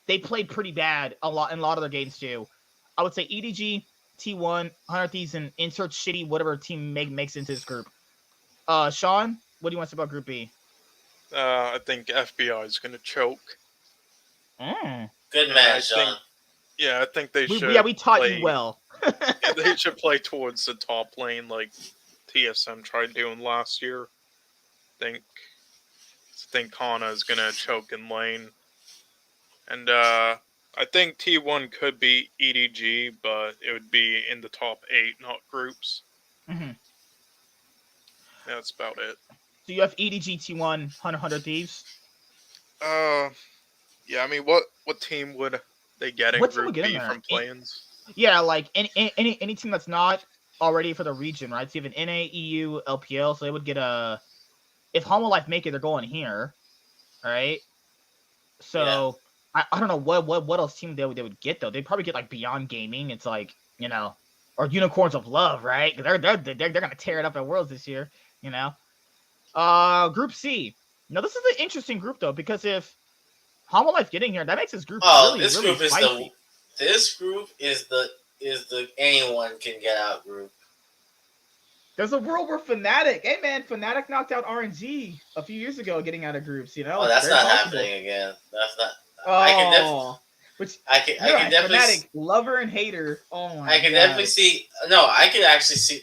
they played pretty bad in a lot of their games too. I would say EDG, T1, 100 Thieves, and insert shitty whatever team makes into this group. Sean, what do you want to say about Group B? I think FBI is going to choke. Good man, Sean. I think they should. We taught you well. They should play towards the top lane like TSM tried doing last year. I think Kana is going to choke in lane. And I think T1 could be EDG, but it would be in the top 8, not groups. Mm-hmm. That's about it. So you have EDG, T1, 100 Thieves? Yeah, I mean, what team would they get in Group B from play-ins? Yeah, like any team that's not already for the region, right? So you have an NA, EU, LPL, so they would get if Hanwha Life make it, they're going here, right? So... Yeah. I don't know what else team they would get though. They'd probably get like Beyond Gaming. It's like, or Unicorns of Love, right? They're gonna tear it up at Worlds this year, Group C. Now this is an interesting group though, because if Hanwha Life getting here, that makes this group really spicy. This group is the anyone can get out group. There's a world where Fnatic, hey man, Fnatic knocked out RNG a few years ago, getting out of groups. Oh, that's not happening again. That's not. Oh, I can definitely Fnatic, lover and hater. Oh my! I can definitely see. No, I can actually see.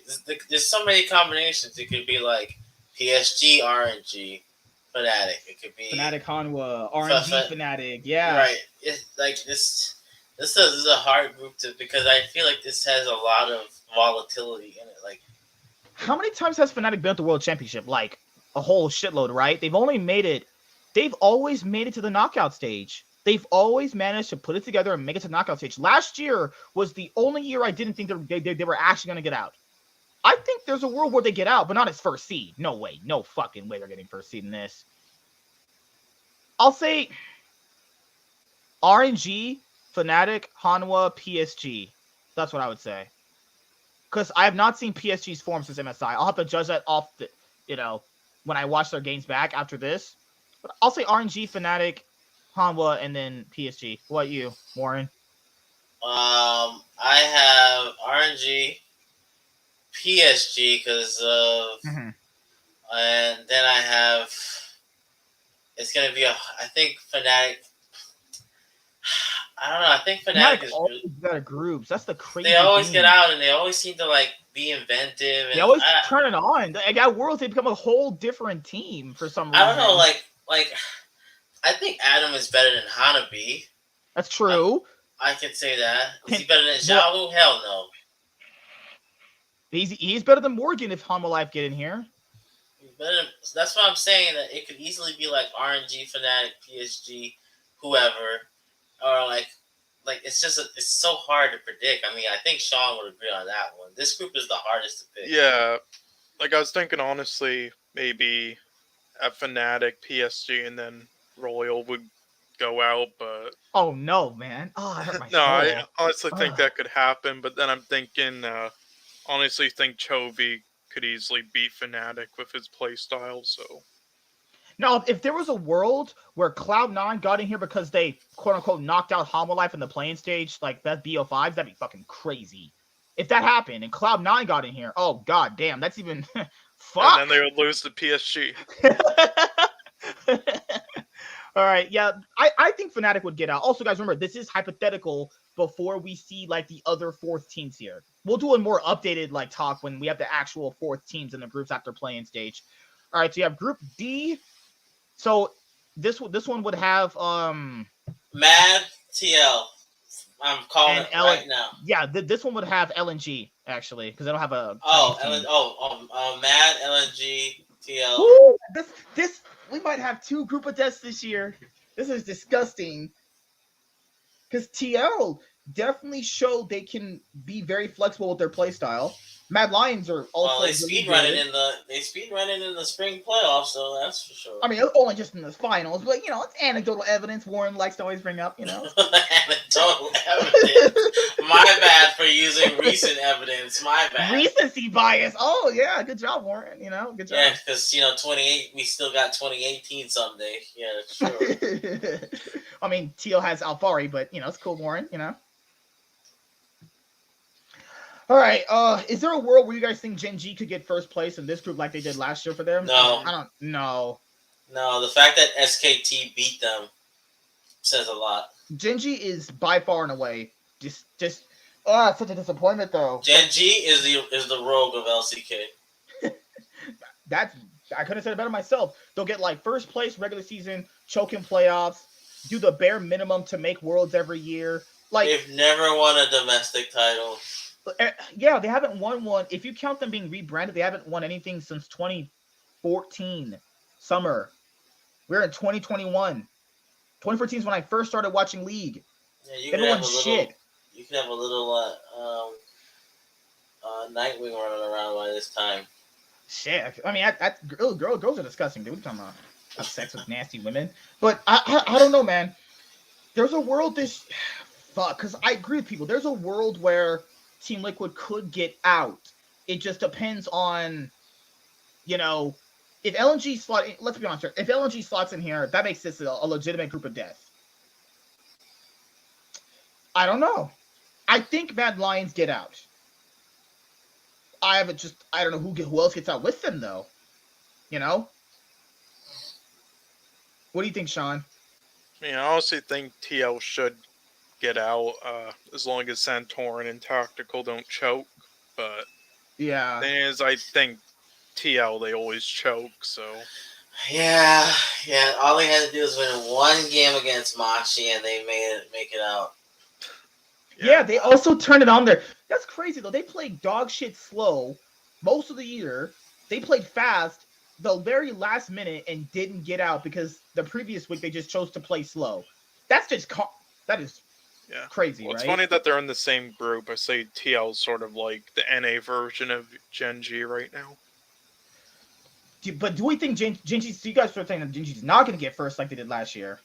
There's so many combinations. It could be like PSG, RNG, Fnatic. It could be Fnatic, Hanwha, RNG, Fnatic. Yeah, right. It's like this. This is a hard group because I feel like this has a lot of volatility in it. Like, how many times has Fnatic been at the World Championship? Like a whole shitload, right? They've always made it to the knockout stage. they've always managed to put it together and make it to knockout stage. Last year was the only year I didn't think they were actually going to get out. I think there's a world where they get out, but not as first seed. No way. No fucking way they're getting first seed in this. I'll say RNG, Fnatic, Hanwha, PSG. That's what I would say. Because I have not seen PSG's form since MSI. I'll have to judge that off the, when I watch their games back after this. But I'll say RNG, Fnatic, Hanwha, and then PSG. What about you, Warren? I have RNG, PSG because of, and then I have. It's gonna be I think Fnatic. I don't know. I think Fnatic is always got groups. That's the crazy. They always get out, and they always seem to like be inventive. And they always turn it on. Like at Worlds, they become a whole different team for some reason. I don't know. Like I think Adam is better than Hanabi. That's true. I can say that. Is he better than Xiaolu? Hell no. He's better than Morgan if Hanwha Life get in here. That's what I'm saying. That it could easily be like RNG, Fnatic, PSG, whoever, or like it's just it's so hard to predict. I mean, I think Sean would agree on that one. This group is the hardest to pick. Yeah, like I was thinking, honestly, maybe at Fnatic, PSG, and then Royal would go out, but oh no, man! Oh, I hurt my no, soul. I honestly think that could happen. But then I'm thinking, honestly, think Chovy could easily beat Fnatic with his playstyle. So now, if there was a world where Cloud9 got in here because they quote unquote knocked out Hanwha Life in the playing stage, like best BO5s, that'd be fucking crazy. If that happened and Cloud9 got in here, oh god damn, that's even fuck. And then they would lose to PSG. All right, yeah, I think Fnatic would get out. Also, guys, remember, this is hypothetical before we see, like, the other fourth teams here. We'll do a more updated, like, talk when we have the actual fourth teams in the groups after playing stage. All right, so you have Group D. So this one would have Mad TL. I'm calling it right now. Yeah, this one would have LNG, actually, because they don't have a... Mad, LNG, TL. Ooh, this we might have two group of deaths this year. This is disgusting. Because TL definitely showed they can be very flexible with their playstyle. Mad Lions are also. Well, they speedrunning in the spring playoffs, so that's for sure. I mean, only just in the finals, but it's anecdotal evidence. Warren likes to always bring up, Anecdotal evidence. My bad for using recent evidence. My bad. Recency bias. Oh yeah, good job, Warren. Good job. Yeah, because 28, we still got 2018 someday. Yeah, sure. I mean, Teal has Alfari, but it's cool, Warren. All right. Is there a world where you guys think Gen G could get first place in this group like they did last year for them? No. I don't know. No, the fact that SKT beat them says a lot. Gen G is by far and away just such a disappointment though. Gen G is the rogue of LCK. I could have said it better myself. They'll get like first place regular season, choke in playoffs, do the bare minimum to make worlds every year. Like they've never won a domestic title. Yeah, they haven't won one. If you count them being rebranded, they haven't won anything since 2014 summer. We're in 2021. 2014 is when I first started watching League. Yeah, you can have shit. You can have a little Nightwing running around by this time. Shit. I mean, girls are disgusting, dude. We're talking about have sex with nasty women. But I don't know, man. There's a world because I agree with people. There's a world where Team Liquid could get out. It just depends on, if LNG slot. Let's be honest here. If LNG slots in here, that makes this a legitimate group of death. I don't know. I think Mad Lions get out. I don't know who else gets out with them though. What do you think, Sean? I honestly think TL should get out as long as Santorin and Tactical don't choke. But yeah, the thing is, I think TL they always choke. So yeah. All they had to do was win one game against Machi, and they make it out. Yeah, they also turned it on there. That's crazy though. They played dog shit slow most of the year. They played fast the very last minute and didn't get out because the previous week they just chose to play slow. that's just that is Yeah. crazy, Well, it's right? funny that they're in the same group. I say TL's sort of like the NA version of Gen G right now. But do we think Gen.G? So you guys are saying that Gen.G's not going to get first like they did last year?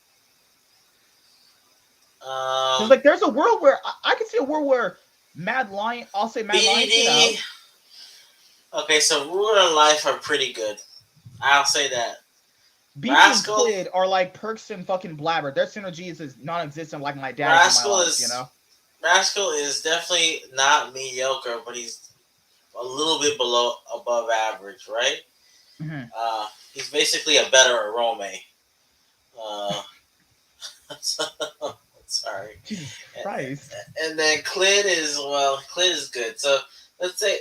Because like there's a world where I can see a world where Mad Lion, I'll say Mad Lion get out. Okay, so Ruler and Life are pretty good. I'll say that. BT and Clid are like Perks and fucking Blabber. Their synergy is non-existent, like my dad in my life, you know. Rascal is definitely not mediocre, but he's a little bit above average, right? Mm-hmm. He's basically a better Arome. Sorry. Jesus Christ. And then Clid is good. So let's say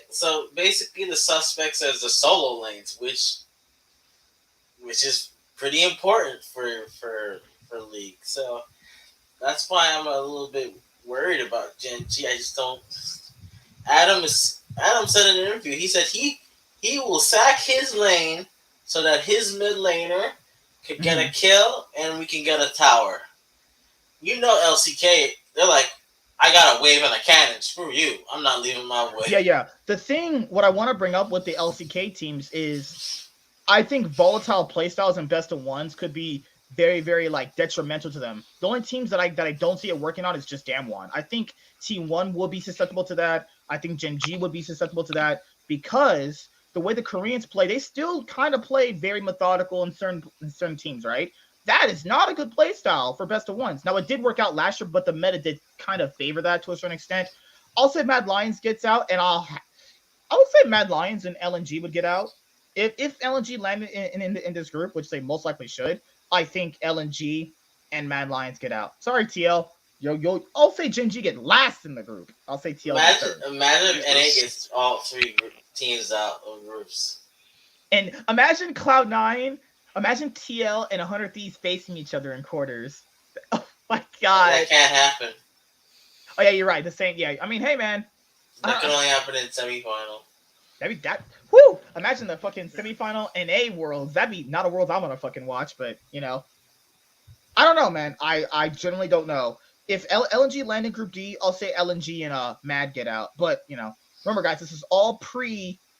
basically the suspects as the solo lanes, which is pretty important for League. So that's why I'm a little bit worried about Gen G. I just don't. Adam said in an interview, he said he will sack his lane so that his mid laner could get a kill and we can get a tower. You know LCK, they're like, I got a wave and a cannon. Screw you. I'm not leaving my way. Yeah. The thing, what I want to bring up with the LCK teams is I think volatile playstyles and best of ones could be very, very like detrimental to them. The only teams that I don't see it working on is just Damwon. I think T1 will be susceptible to that. I think Gen G would be susceptible to that because the way the Koreans play, they still kind of play very methodical in certain teams, right? That is not a good play style for best of ones. Now, it did work out last year, but the meta did kind of favor that to a certain extent. I'll say Mad Lions gets out, and I would say Mad Lions and LNG would get out. If LNG landed in this group, which they most likely should, I think LNG and Mad Lions get out. Sorry, TL. I'll say Gen G get last in the group. I'll say TL. Imagine if NA gets all three teams out of groups. And imagine Cloud9, imagine TL and 100 Thieves facing each other in quarters. Oh my god. That can't happen. Oh yeah, you're right. The same. Yeah, I mean, hey man. That can only happen in semifinal. Woo! Imagine the fucking semifinal NA worlds. That'd be not a world I'm gonna fucking watch, but you know. I don't know, man. I generally don't know. If LNG land in Group D, I'll say LNG and Mad get out. But you know, remember guys, this is all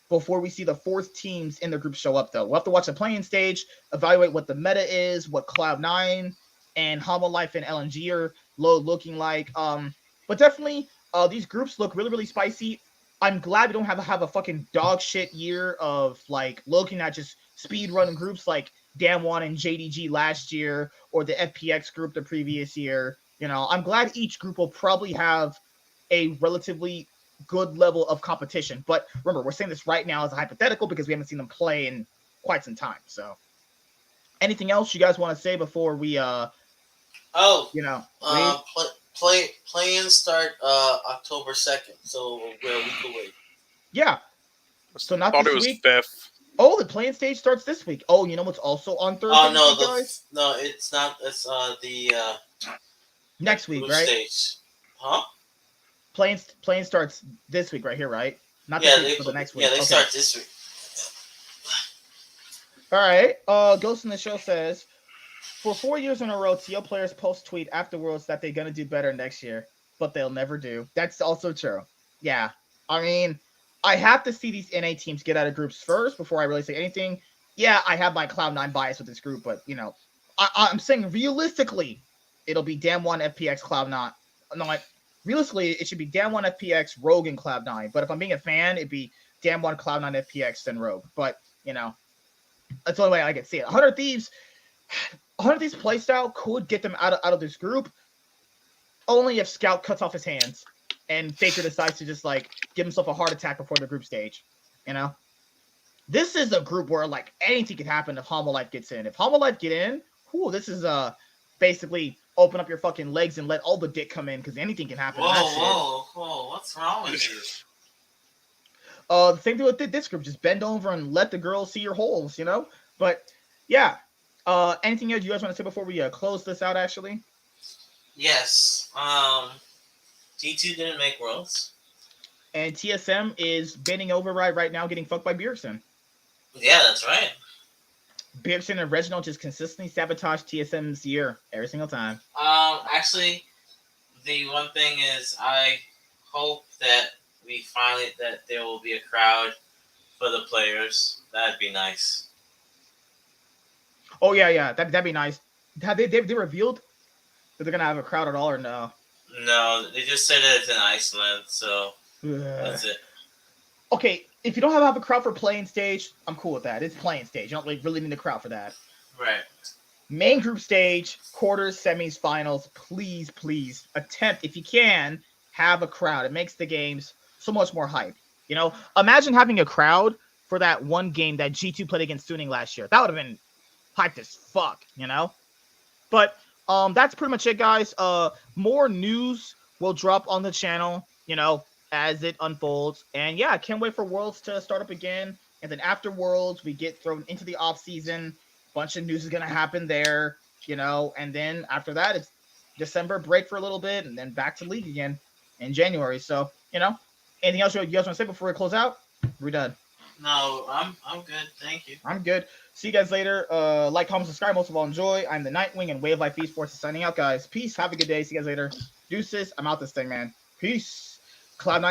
before we see the fourth teams in the group show up though. We'll have to watch the playing stage, evaluate what the meta is, what Cloud9 and Homo Life and LNG are looking like. But definitely these groups look really, really spicy. I'm glad we don't have a fucking dog shit year of like looking at just speed running groups like Damwon and JDG last year or the FPX group the previous year. You know, I'm glad each group will probably have a relatively good level of competition. But remember, we're saying this right now as a hypothetical because we haven't seen them play in quite some time. So anything else you guys want to say before we play-in start October 2nd, so we're a week away. Yeah. So not thought this it was week. 5th. Oh, the playing stage starts this week. Oh, you know what's also on Thursday? Oh no, guys? No, it's not. It's the next week, right? Stage. Huh? Playing starts this week, right here, right? Not this week, but the next week. Yeah, they start this week. All right. Ghost in the Show says, for 4 years in a row, TL players post tweet afterwards that they're gonna do better next year, but they'll never do. That's also true. Yeah. I mean, I have to see these NA teams get out of groups first before I really say anything. Yeah, I have my Cloud9 bias with this group, but you know, I'm saying realistically, it'll be Damwon, FPX, Cloud9. No, realistically, it should be Damwon, FPX, Rogue, and Cloud9. But if I'm being a fan, it'd be Damwon, Cloud9, FPX, then Rogue. But you know, that's the only way I can see it. 100 Thieves playstyle could get them out of this group, only if Scout cuts off his hands and Faker decides to just like give himself a heart attack before the group stage. You know, this is a group where like anything could happen if Homo Life gets in. If Homo Life get in, this is basically open up your fucking legs and let all the dick come in because anything can happen. Whoa! What's wrong with you? The same thing with this group. Just bend over and let the girls see your holes. You know, but yeah. Anything else you guys want to say before we close this out? Actually, yes. G2 didn't make Worlds, and TSM is bending over right now, getting fucked by Bjergsen. Yeah, that's right. Bjergsen and Reginald just consistently sabotage TSM's year every single time. Actually, the one thing is, I hope that that there will be a crowd for the players. That'd be nice. Oh yeah, that'd be nice. Have they revealed that they're gonna have a crowd at all or no? No, they just said that it's in Iceland, so Ugh. that's it. Okay, if you don't have a crowd for playing stage, I'm cool with that. It's playing stage. You don't like really need a crowd for that. Right. Main group stage, quarters, semis, finals. Please attempt if you can have a crowd. It makes the games so much more hype. You know, imagine having a crowd for that one game that G2 played against Suning last year. That would have been hyped as fuck. You know, but that's pretty much it, guys. More news will drop on the channel. You know, as it unfolds. And yeah, I can't wait for Worlds to start up again. And then after Worlds, we get thrown into the off season. Bunch of news is gonna happen there, you know. And then after that, it's December break for a little bit, and then back to league again in January. So you know, anything else you guys want to say before we close out? We're done. No, I'm good. Thank you. I'm good. See you guys later. Like, comment, subscribe. Most of all, enjoy. I'm the Nightwing, and Wave Life Esports is signing out, guys. Peace. Have a good day. See you guys later. Deuces. I'm out this thing, man. Peace. Cloud9.